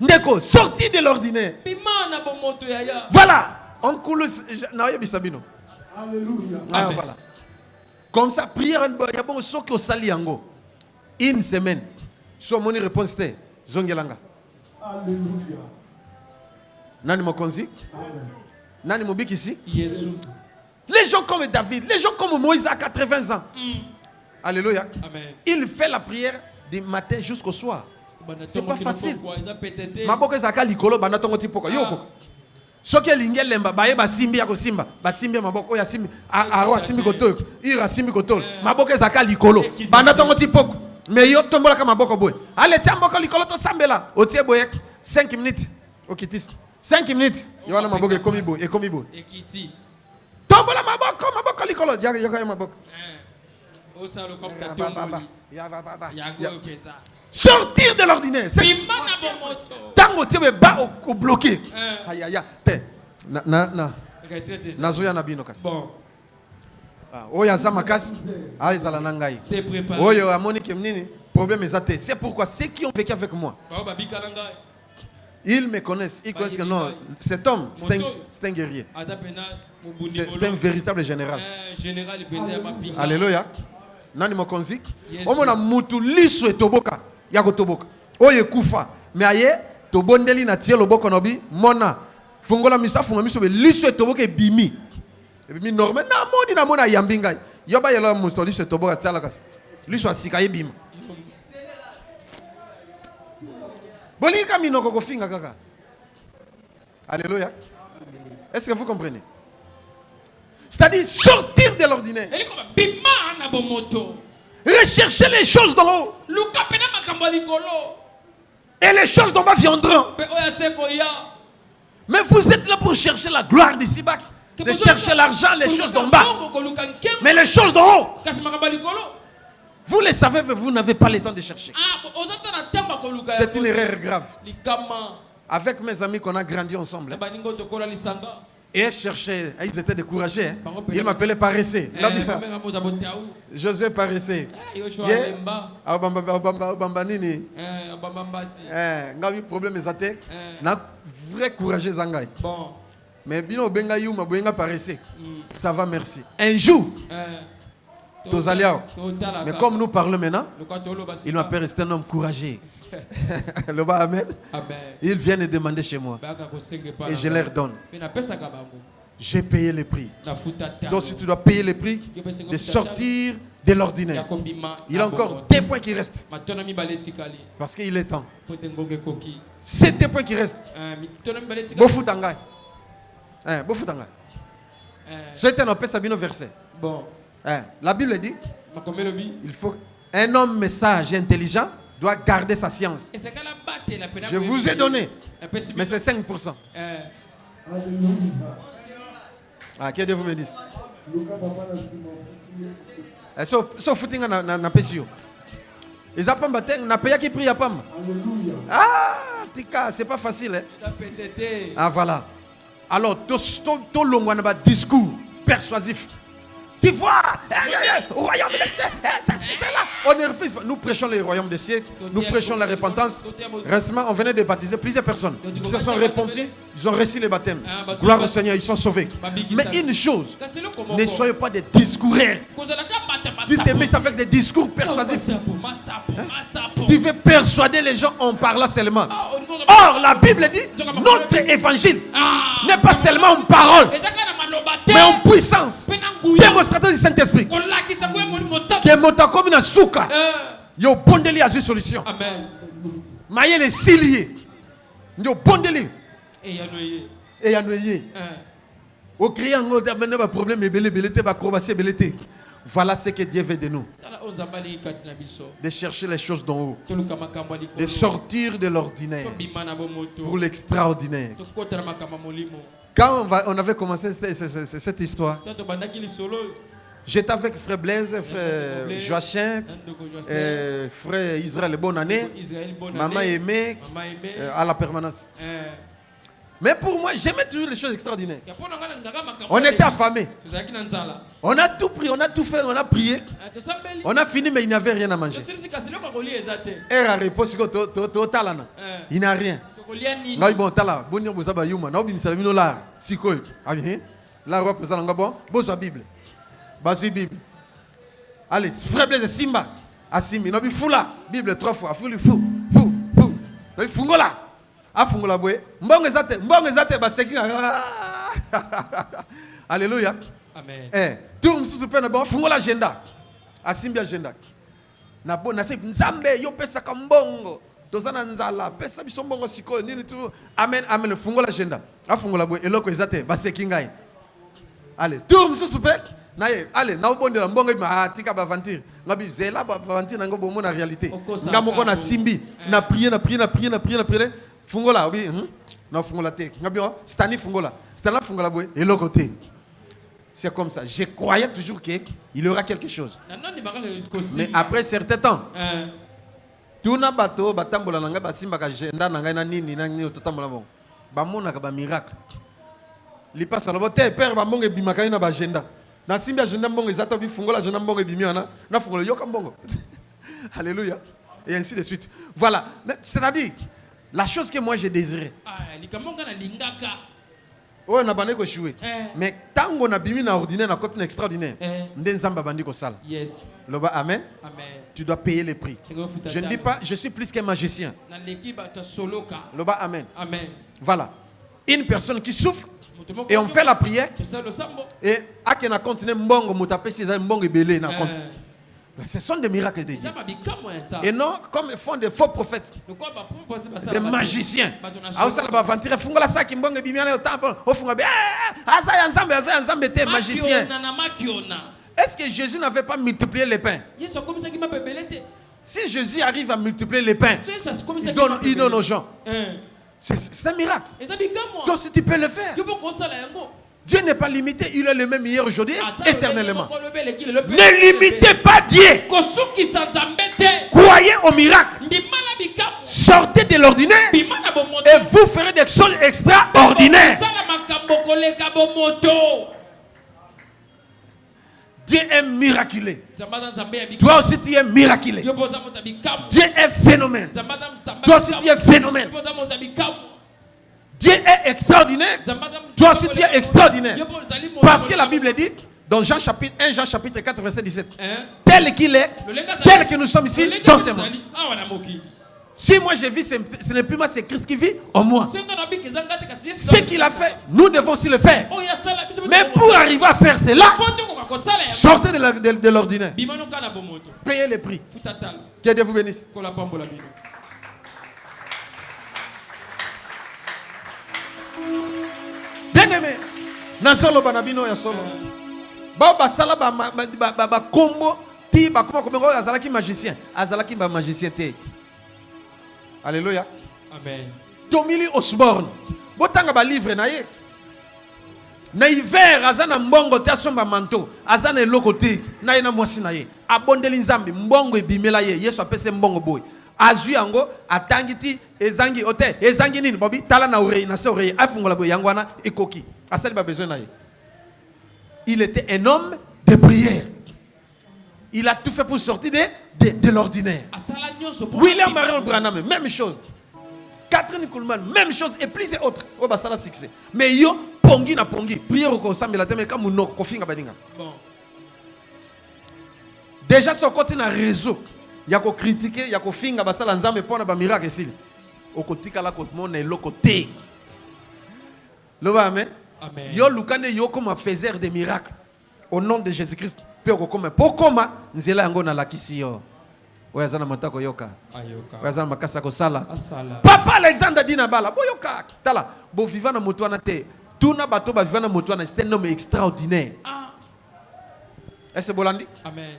Speaker 3: Ndeko, sorti de l'ordinaire. Voilà. On coule. Alléluia. Ah, voilà. Comme ça, prière, il y a bon soki au saliango. Une semaine. Soit mon réponse était Zongelanga.
Speaker 4: Alléluia.
Speaker 3: Nani Mokonzi? Nani Mobik ici?
Speaker 1: Yes.
Speaker 3: Les gens comme David, les gens comme Moïse à 80 ans. Alléluia.
Speaker 1: Amen.
Speaker 3: Il fait la prière du matin jusqu'au soir. C'est pas facile. Maboke zaka likolo banatongo tipoka. Yoko. Soki lingel lemba baye basimbi ya kosimba. Basimbi maboko ya simbi. Aro simbi koto. Ira simbi koto. Maboke zaka likolo. Banatongo tipoko. Mais yo tombola kama maboko boy. Allez tiens maboko likolo to sambela. Otie boyek 5 minutes. Okitis. 5 minutes. Yo wana maboko ekomi boy, ekomi boy. Ekiti. Tombola maboko likolo. Yaga maboko. Sortir de l'ordinaire. Tango tiebe ba au bloqué. Aïe aïe aïe. Nazoya nabino kasi. Bon. Oya zamakasi. Aïe zalanangai. C'est préparé. Oyo amoni kemnini. Problème est. C'est pourquoi ceux qui ont vécu avec moi. Ils me connaissent. Ils connaissent que non. Cet homme, c'est un guerrier. C'est un véritable général. Alléluia. Nani mokonzi. Omona mutu liso etoboka. Yako toboka. Oye kufa. Mais aye tobondeli na tie loboko nobi mona. Fungola misa funga miso be liso etoboka bimi. Bimi normal na mona yambinga. Yoba yelo muto liso etoboka tsala kasi. Liso asika yebima. Bolika minoko ko finga kaka. Alléluia. Est-ce que vous comprenez? C'est-à-dire sortir de l'ordinaire. Rechercher les choses d'en haut. Et les choses d'en bas viendront. Mais vous êtes là pour chercher la gloire d'ici-bas. De chercher l'argent, les choses d'en bas. Mais les choses d'en haut, vous les savez, mais vous n'avez pas le temps de chercher. C'est une erreur grave. Avec mes amis qu'on a grandi ensemble. Et cherchaient, ils étaient découragés. Ils m'appelaient paresseux. Josué paresseux. Problème vrai courageux Zangai. Mais bino benga yuma benga paresseux. Ça va, merci. Un jour, mais comme nous parlons maintenant, il m'appelle rester un homme courageux. Le bas amen. Ils viennent demander chez moi. Et je leur donne. J'ai payé le prix. Donc si tu dois payer le prix de sortir de l'ordinaire. Il y a encore 2 points qui restent. Parce qu'il est temps. C'est 2 points qui restent. Bofutanga. Bofutanga. C'est un verset. Bon. La Bible dit, il faut un homme sage et intelligent doit garder sa science. Je vous ai donné, mais c'est 5%. Que Dieu vous bénisse. Sauf footing na pesio. Les apamba na paya qui prie apam. Ah, tika, c'est pas facile. Ah voilà. Alors, tout long on a discours persuasif. Tu vois, au royaume des cieux, ça c'est là. On ne refuse pas. Nous prêchons le royaume des cieux, nous prêchons la repentance. Récemment, on venait de baptiser plusieurs personnes. Ils se sont repentis, ils ont reçu le baptême. Gloire au Seigneur, ils sont sauvés. Mais une chose, ne soyez pas des discoureurs. Tu te mets avec des discours persuasifs. Tu veux persuader les gens en parlant seulement. Or, la Bible dit, notre évangile n'est pas seulement en parole, mais en puissance. Démonstrateur du Saint-Esprit. Qui est monté comme une souka. Yo bondeli a une solution. Amen. Maïe les ciliers. Yo bondeli. Et ya noyé. Au crier en gros, d'amener un problème et belé, acrobatie belé. Voilà ce que Dieu veut de nous. De chercher les choses d'en haut. De sortir de l'ordinaire pour l'extraordinaire. Quand on avait commencé cette histoire, J'étais avec frère Blaise, frère Joachim, frère Israël, bonne année. Maman aimée à la permanence. Mais pour moi, j'aimais toujours les choses extraordinaires. On était affamés. On a tout pris, on a tout fait, on a prié. On a fini, mais il n'y avait rien à manger. Era repos, il n'y a rien. Bon, tala, bon, vous avez yuma, non, vous savez, là, si quoi, là, représente bon, bon, sa Bible, basi Bible. Allez, frère Blaise Simba, Asimi, non, fula, Bible 3 fois, fou, fungola. Afungola boye mbongo ezate baseki Alléluia.
Speaker 1: Amen.
Speaker 3: Tout msusu pe na bon fungola agenda asimbi agenda na bon na se nzambe yo pesa ka mbongo tozana nzala pesa biso mbongo siko nini tu amen amen fungola agenda afungola boye eloko ezate baseki ngai allez tout msusu pe na ye allez na obondela mbongo ma tika ba aventure ngabi zela ba aventure nango bomo na réalité ngamoko na simbi na prier fungola oui non fungola te ngabio stani fungola boy et l'autre côté c'est comme ça je croyais toujours que il y aura quelque chose mais après certain temps tout na bato batambola nanga basimba ka agenda nanga na nini totambola bon ba mona ka ba miracle li passe na bote père ba mbongo bimaka na ba agenda na simba agenda mbongo ezata bi fungola agenda mbongo bimiana na fungola yoka mbongo alléluia et ainsi de suite voilà c'est-à-dire la chose que moi j'ai désiré. Oh, on a bandé ko jouer. Mais tant qu'on a bimi na ordinaire, na côté extraordinaire. Ndenzamba bandi ko sala.
Speaker 1: Yes.
Speaker 3: Loba amen.
Speaker 1: Amen.
Speaker 3: Tu dois payer les prix. Je ne dis pas je suis plus qu'un magicien. Loba amen.
Speaker 1: Amen.
Speaker 3: Voilà. Une personne qui souffre et on fait la prière. Et à qui na continuer mbongo mutape si mbongo belé na compte. Ce sont des miracles de Dieu. Et non comme font des faux prophètes, des magiciens. Est-ce que Jésus n'avait pas multiplié les pains? Si Jésus arrive à multiplier les pains, il donne aux gens. C'est un miracle. Toi aussi tu peux le faire. Dieu n'est pas limité, il est le même hier, aujourd'hui, éternellement. Ne limitez pas Dieu. Croyez au miracle. Sortez de l'ordinaire et vous ferez des choses extraordinaires. Dieu est miraculeux. Toi aussi tu es miraculeux. Dieu est phénomène. Toi aussi tu es phénomène. Dieu est extraordinaire. Toi aussi tu es extraordinaire. Parce que la Bible dit dans 1 Jean chapitre 4 verset 17, tel qu'il est, tel que nous sommes ici dans ce monde. Si moi je vis, ce n'est plus moi, c'est Christ qui vit en moi. Ce qu'il a fait, nous devons aussi le faire. Mais pour arriver à faire cela, sortez de l'ordinaire. Payez les prix. Que Dieu vous bénisse. Bien aimé, Nansolo Banabino ya solo. Baba sala ba combo ti ba comment azalaki magicien, azalaki ba magicien te. Alléluia.
Speaker 1: Amen.
Speaker 3: Tomili Osborne. Botanga ba livre na ye. Na hiver azana mbongo te asomba manteau, azana eloko te, na ye na mwasi na ye. Abondeli nzambi mbongo ebimela ye, Yesu apese mbongo boy. Azui yango atangiti ezangi ote ezangi nini bobi tala na oreille na se oreille afungola boy yangwana ekoki asali ba besoin na ye. Il était un homme de prière. Il a tout fait pour sortir de l'ordinaire. William Marion Branham, même chose. Catherine Kuhlman, même chose et plus et autres. Oh bah ça la succès. Mais yo pongi na pongi prière au samedi la teme comme no kofinga badinga. Bon. Déjà sur côté na réseau. Il y a ko critiquer, il y a ko finga basala nzambe pona ba miracle ici. Au côté kala ko mona le côté. Le va amen. Amen. Yo lukane yo comme faiseur de miracles au nom de Jésus-Christ. Pe ko comme pokoma nzela yango na lakisi yo. Oyazana matako yoka. Ayoka. Oyazana makasa ko sala. Asala. Papa Alexandre dina bala boyoka. Tala bo vivana moto na te. Tuna bato ba vivana moto na c'est un homme extraordinaire. Ah. Est-ce bolandi? Amen.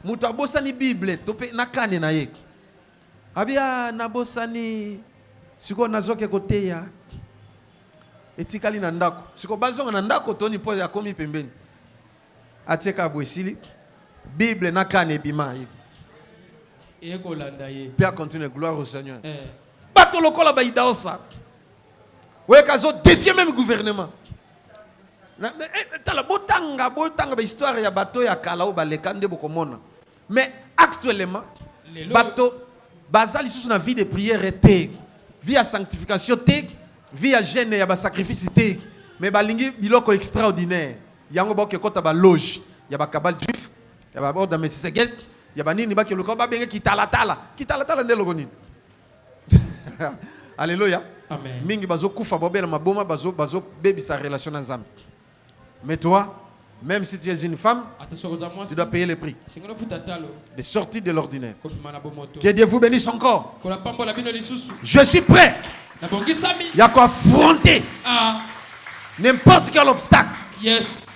Speaker 3: Mutu abosani Bible tope nakane na ye. Abia nabosani siko nazoke koteya. Etikali na ndako. Siko bazonga na ndako toni po ya komi pembeni. Atieka Bouessili. Bible n'a qu'un ébima. Père continue, gloire au Seigneur. Bato lokola ba idaosa. Ouais, kazo défier même le gouvernement. Tala botanga ba histoire ya bato ya kalao ba lekande bokomona. Mais actuellement, bato bazali sous na vie de prière était, vie à sanctification té, vie à jeûne ya ba sacrifice té. Mais balingi biloko extraordinaire. Yango ba ke kota ba loge, ya ba kabal juif, ya ba ordre mesisegel, ya ba nini ba ke loko ba benge kitala ndelo konini. Alléluia.
Speaker 1: Amen.
Speaker 3: Mingi bazo kufa bobela maboma bazo baby sa relation ensemble. Mais toi, même si tu es une femme, tu dois payer le prix de sortir de l'ordinaire. Que Dieu vous bénisse encore. Je suis prêt. Il y a qu'à affronter n'importe quel obstacle.
Speaker 1: Yes.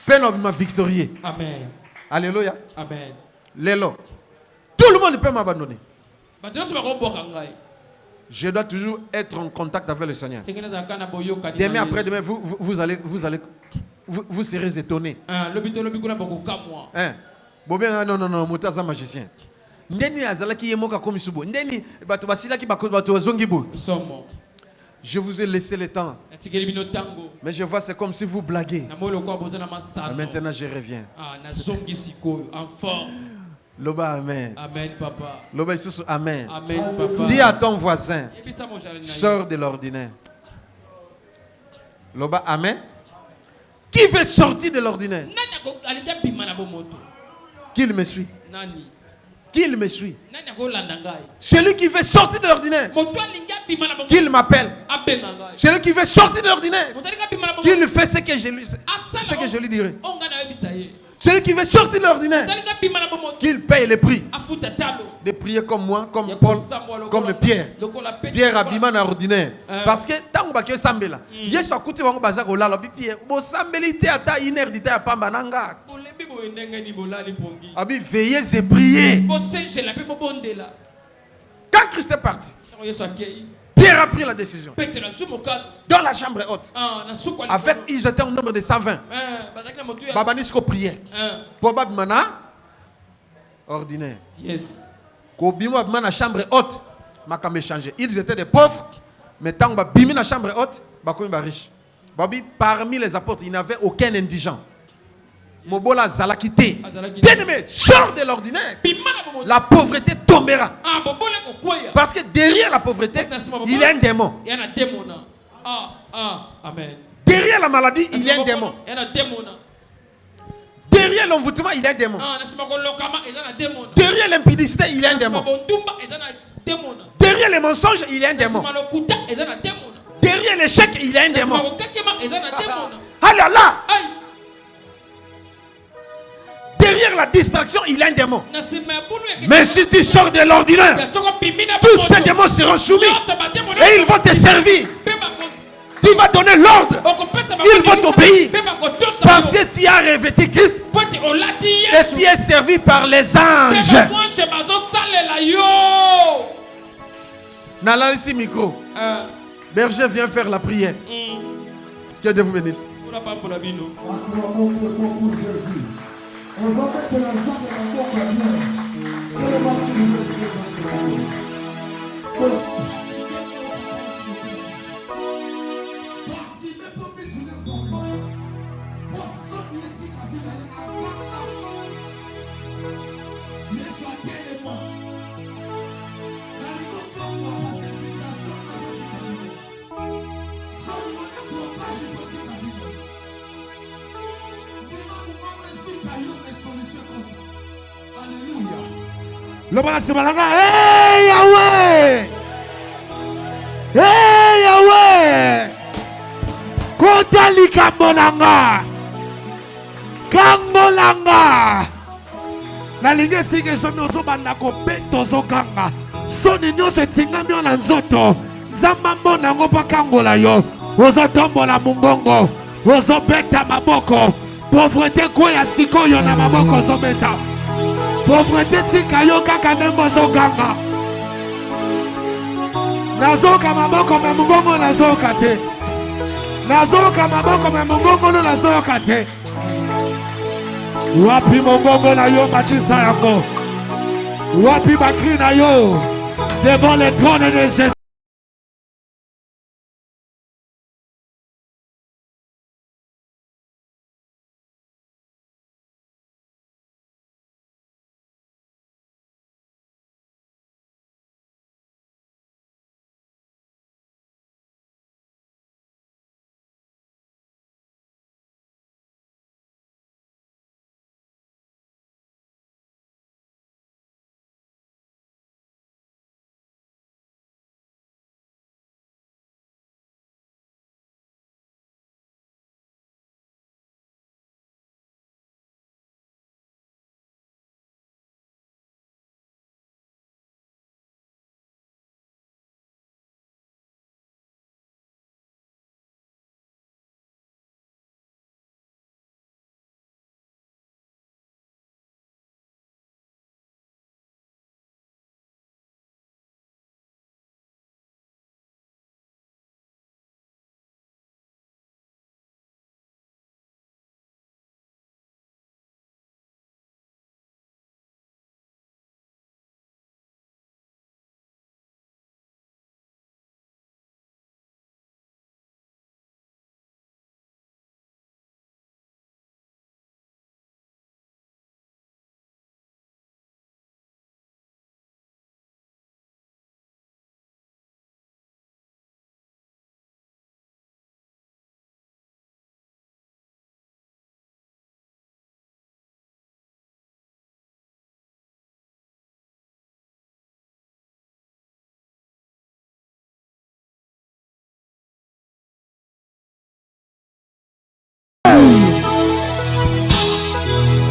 Speaker 3: Peine ma victorieux.
Speaker 1: Amen.
Speaker 3: Alléluia.
Speaker 1: Amen.
Speaker 3: Lélo. Tout le monde peut m'abandonner. Je dois toujours être en contact avec le Seigneur. Demain après-demain, vous serez étonnés. Non, Moutaza magicien. Je vous ai laissé le temps. Mais je vois c'est comme si vous blaguez. Maintenant je reviens. Loba amen.
Speaker 1: Amen, papa.
Speaker 3: Loba Isusu amen.
Speaker 1: Amen, papa.
Speaker 3: Dis à ton voisin, sors de l'ordinaire. Loba amen. Qui veut sortir de l'ordinaire? Qu'il me suit. Qu'il me suit. Celui qui veut sortir de l'ordinaire, qu'il m'appelle. Celui qui veut sortir de l'ordinaire, qu'il fait ce que je lui dirai. Celui qui veut sortir de l'ordinaire, qu'il paye le prix de prier comme moi, comme Paul, comme Pierre. Pierre abima na ordinaire. Parce que tant que tu sambela, Yesu akuti wango baza ko lala Pierre, bo sambelité ata inerdité ya pamba nanga. Abi veillez et priez. Quand Christ est parti, Pierre a pris la décision. Dans la chambre haute. Avec, ils étaient au nombre de 120. Babanisko priait. Probablement ordinaire.
Speaker 1: Yes.
Speaker 3: Kobimo abima na chambre haute. Makame changé. Ils étaient des pauvres. Mais tant que bimi na chambre haute, bakomi ba riche. Babi parmi les apôtres, il n'avait aucun indigent. Mobola zalakité. Bien aimé, sors de l'ordinaire. La pauvreté tombera. Parce que derrière la pauvreté, il y a un démon. Derrière la maladie, il y a un démon. Derrière l'envoûtement, il y a un démon. Derrière l'impudicité, il y a un démon. Derrière les mensonges, il y a un démon. Derrière l'échec, il y a un démon. Ah là là! Derrière la distraction, il y a un démon. Mais si tu sors de l'ordinaire, tous ces démons seront soumis et ils vont te servir. Tu vas donner l'ordre. Ils vont t'obéir. Parce que tu as revêtu Christ et tu es servi par les anges. Nala ici micro. Berger, viens faire la prière. Que Dieu vous bénisse. Le balasimalanga, hey Yahweh, hey Yahweh, kotali kambolanga, kambolanga. Na linge singe somi ozobanda ko beto zokanga, soni nyonso tingami na nzoto, zamba mbona ngo pakangola yo, ozotombola mungongo, ozobeta maboko, pauvreté koya sikoyo na maboko ozobeta. Pauvreté tika yo kaka nembo zokanga. Nazoka maboko me mungongo nazoka te. Nazoka maboko me mungongo no nazoka te.
Speaker 5: Wapi mongongo na yo matisa yako. Wapi bakri na yo. Devant le trône de Jésus.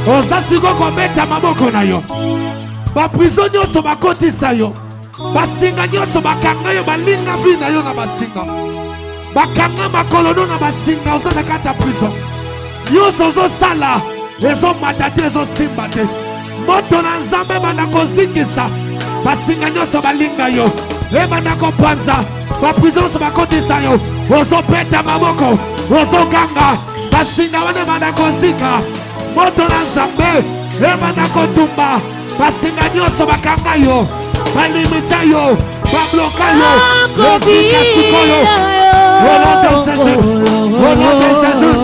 Speaker 5: Osasiko kometa maboko na yo. Ba prison nyonso bakotisa yo. Basinga nyonso bakanga yo balinga vi na yo na basinga. Bakanga makolono na basinga ozo na kata prison. Nyonso zo sala ezo matate ezo simba te. Moto na nzambe bana kozingisa. Basinga nyonso balinga yo. Bana kopanza. Ba prison so bakotisa yo. Ozo peta maboko. Ozo ganga. Basinga wane bana kozika. Moto na nzambe emana kotumba basinga nyonso bakanga yo balimita yo babloka yo ezika sikoyo au nom de Jésus au nom de Jésus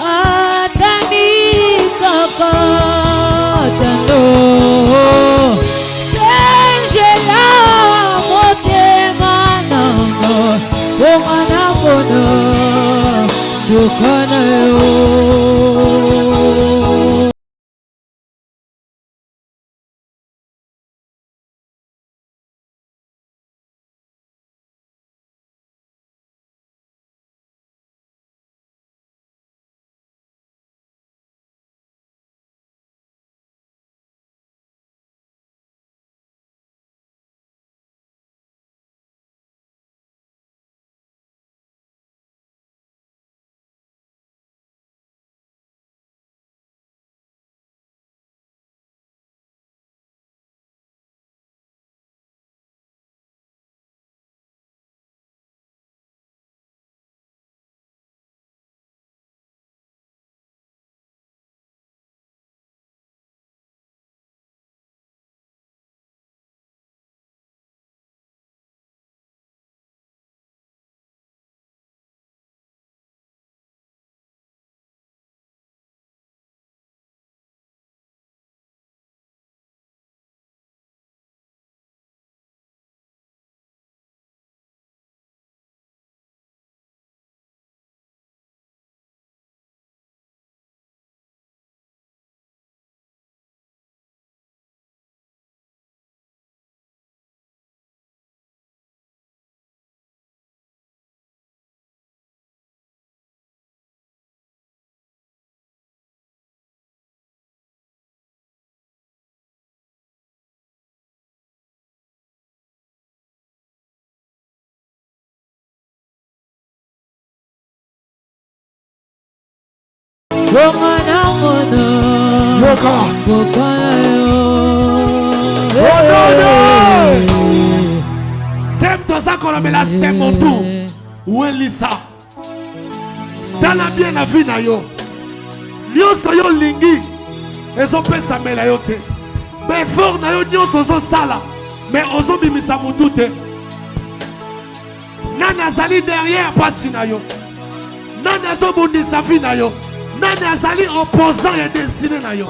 Speaker 2: atani kaka tando senjela motema nango omana kono dukana yo.
Speaker 5: C'est mon tour. Où est Lisa? Dans la bien la vie na yo. Nyonso yo lingi. ezopesa mela yo te baeffort na yo nyonso ozosala mais ozobimisa motu te nani azali derrière pasi na yo nani azobundisa vi na yo nani azali opposant ya destine na yo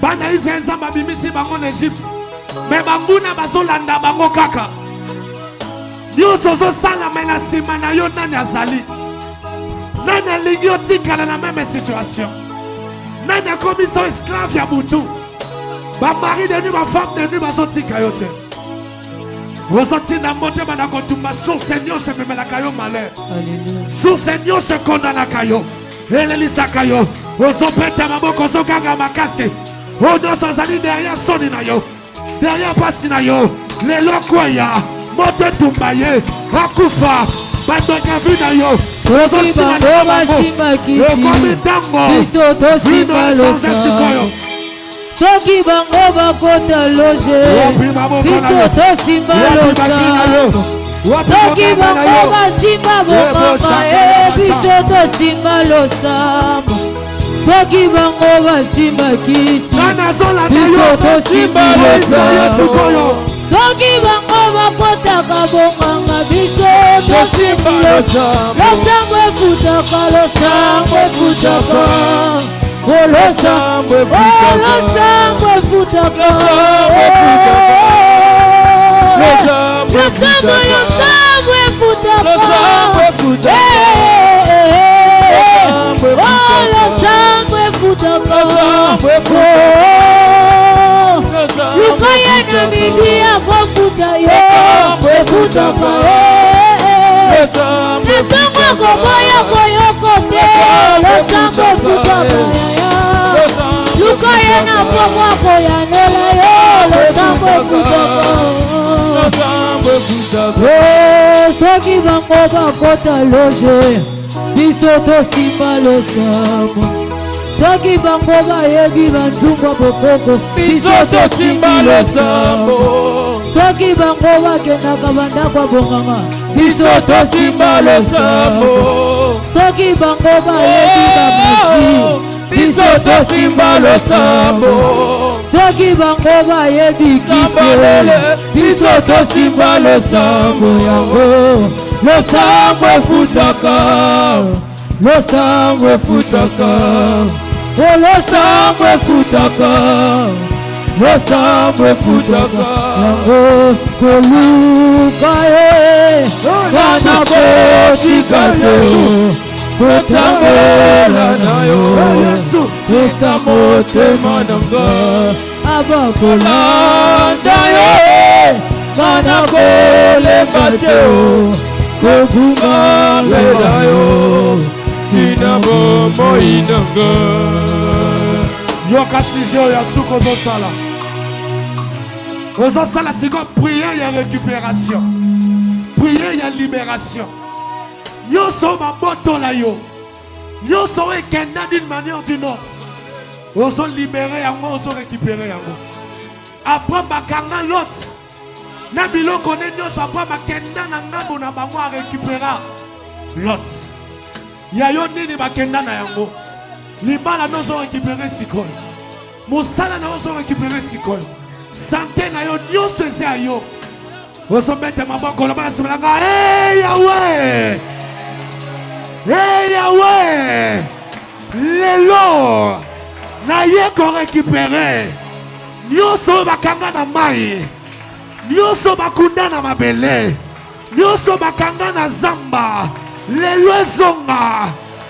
Speaker 5: bana Israel nzambe abimisi bango na Egypte mais banguna bazolanda bango kaka nyonso ozosala me na nsima na yo nani azali nani alingi otikala na même situation nani akomisa esclave ya mutu bamari de nuit bafemme de nuit bazotika yo te ozotinda motema na kotumba source nyonso ememelaka yo malheur source nyonso ekondanaka yo elelisaka yo ozobeta maboko ozokanga makasi oyo nyonso ozali derrière soni na yo derrière pasi na yo lelo kweya moto etumba ye akufa batoka vi na yo
Speaker 2: soki bango basimbakisi biso tosimba losambo soki bango bakota loge biso tosimba losambo soki bango basimba bokanga biso tosimba losambo soki bango basimbakisi biso tosimba losambo soki bango bakotaka bonganga biso tosimba losambo efutaka losambo efutaka losambo efutaka lukaya na midi akofuta yo efutaka natongo koboya koyoko te losambo efutaka yaya lukaya na pokwa koyanela yo losambo efutaka soki bango bakota loge biso tosimba losambo soki bango bayebi banzungwa bokoko biso tosimba losambo soki bango bakendaka bandakwa bonganga biso tosimba losambo soki bango bayebi bamashi biso tosimba losambo soki bango bayebi kisele biso tosimba losambo yango losambo efutaka losambo efutaka losambo efutaka losambo efutaka yango koluka ye kana kotika te kotambola na yo pesa motema nanga abakolanda yo kana kolemba te kobunga leda yo tina bombo inanga yoka sije oyo asuki ozosala siko priere ya récupération priere ya libération nyonso babotola yo nyonso ekenda d'une manière d'une autre ozolibere yango ozorécupérer yango après bakanga lote na biloko ne nyonso après bakenda na ngambo na bango arécupéra lote ya yo nini bakenda na yango libala no ozorécupérer sikoyo mosala na ozorécupérer sikoyo santé na yo nyonso eza ya yo ozobeta maboko loba na nsima na nga hey Yahweh hey Yahweh lelo naye korécupérer nyonso bakanga na mai nyonso bakunda na mabele nyonso bakanga na zamba lelo ezonga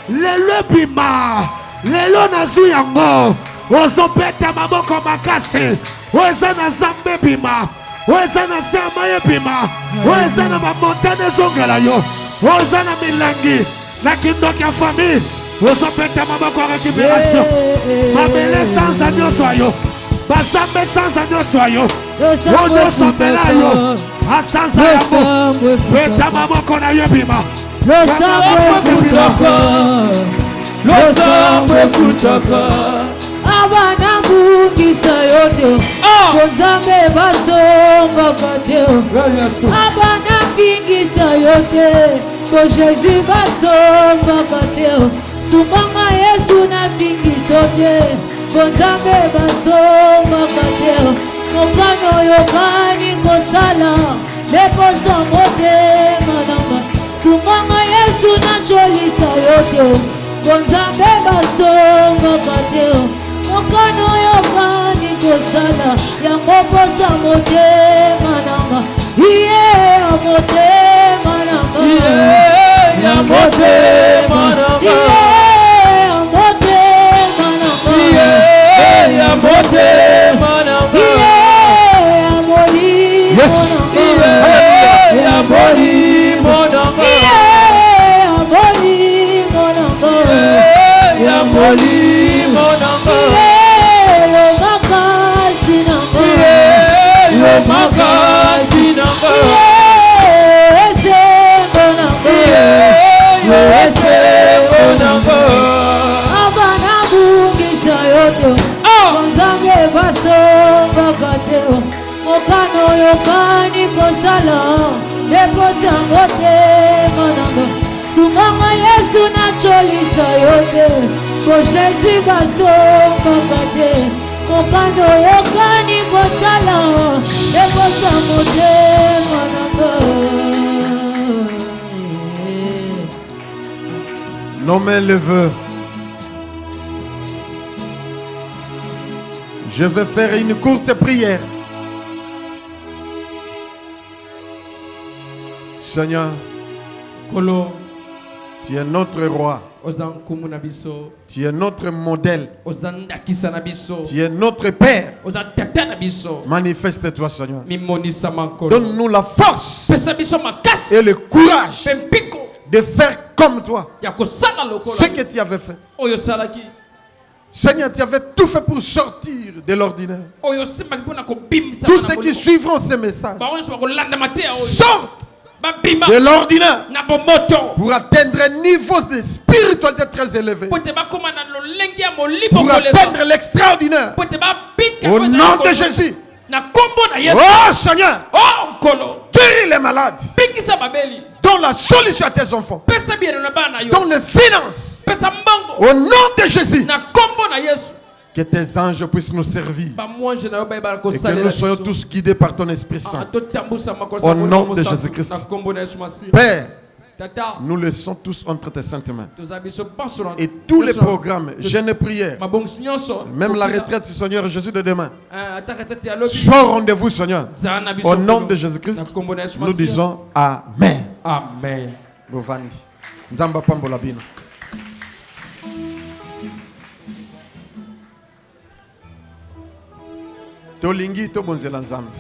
Speaker 2: lelo ebima lelo nazwi yango ozobeta maboko makasi oyo eza na zamba ebima oyo eza na se ya mai ebima oyo eza na bamontane ezongela yo oyo eza na milangi na kindoki ya famille ozobeta maboko ya récupération mabele sanza nyonso ya yo bazambe sanza nyonso ya yo oyo nyonso mbela yo asanza yango beta maboko na yo ebima losambo efutaka abana mbungisa yo te konzambe basombaka te abana mbingisa yo te ko Jésus basombaka te
Speaker 6: Sunganga Yesu na vingi sote Bonzambe basoma kateo Mokano yokani kosala Leposa mote mananga Sunganga Yesu na cholisa yote Bonzambe basoma kateo Mokano yokani kosala Yango posa mote mananga Iye amote mananga Iye amote mananga Iye amote mananga Iye amote mananga Iye amoli mananga Iye amoli mananga Iye amoli mananga Iye amoli mananga Iye makasi nanga Iye makasi nanga Abana bungisa yoto Bonzambe basomba kateo Mokano yokani kosala Leposa mote mananga Sunganga Yesu na cholisa yote Koshesi basomba kateo Mokano yokani kosala Leposa mote mananga.
Speaker 3: Nommez le vœu. Je vais faire une courte prière. Seigneur, tu es notre roi. Tu es notre modèle. Tu es notre Père. Manifeste-toi, Seigneur. Donne-nous la force et le courage de faire comme toi ce que tu avais fait. Seigneur, tu avais tout fait pour sortir de l'ordinaire. Tous ceux qui suivront ces messages sortent de l'ordinaire pour atteindre un niveau de spiritualité très élevé, pour atteindre l'extraordinaire. Au nom de Jésus. Oh Seigneur, guéris les malades, donne la solution à tes enfants, donne les finances. Au nom de Jésus, que tes anges puissent nous servir et que nous soyons tous guidés par ton Esprit Saint. Au nom de Jésus-Christ. Père, nous laissons tous entre tes saintes mains. Et tous les programmes, jeûne et prière, même la retraite, Seigneur Jésus de demain, sois au rendez-vous, Seigneur. Au nom de Jésus-Christ, nous disons Amen.
Speaker 1: Amen.
Speaker 3: Bovandi. Nzamba pambola bino. Tolingi to bonzela nzambe.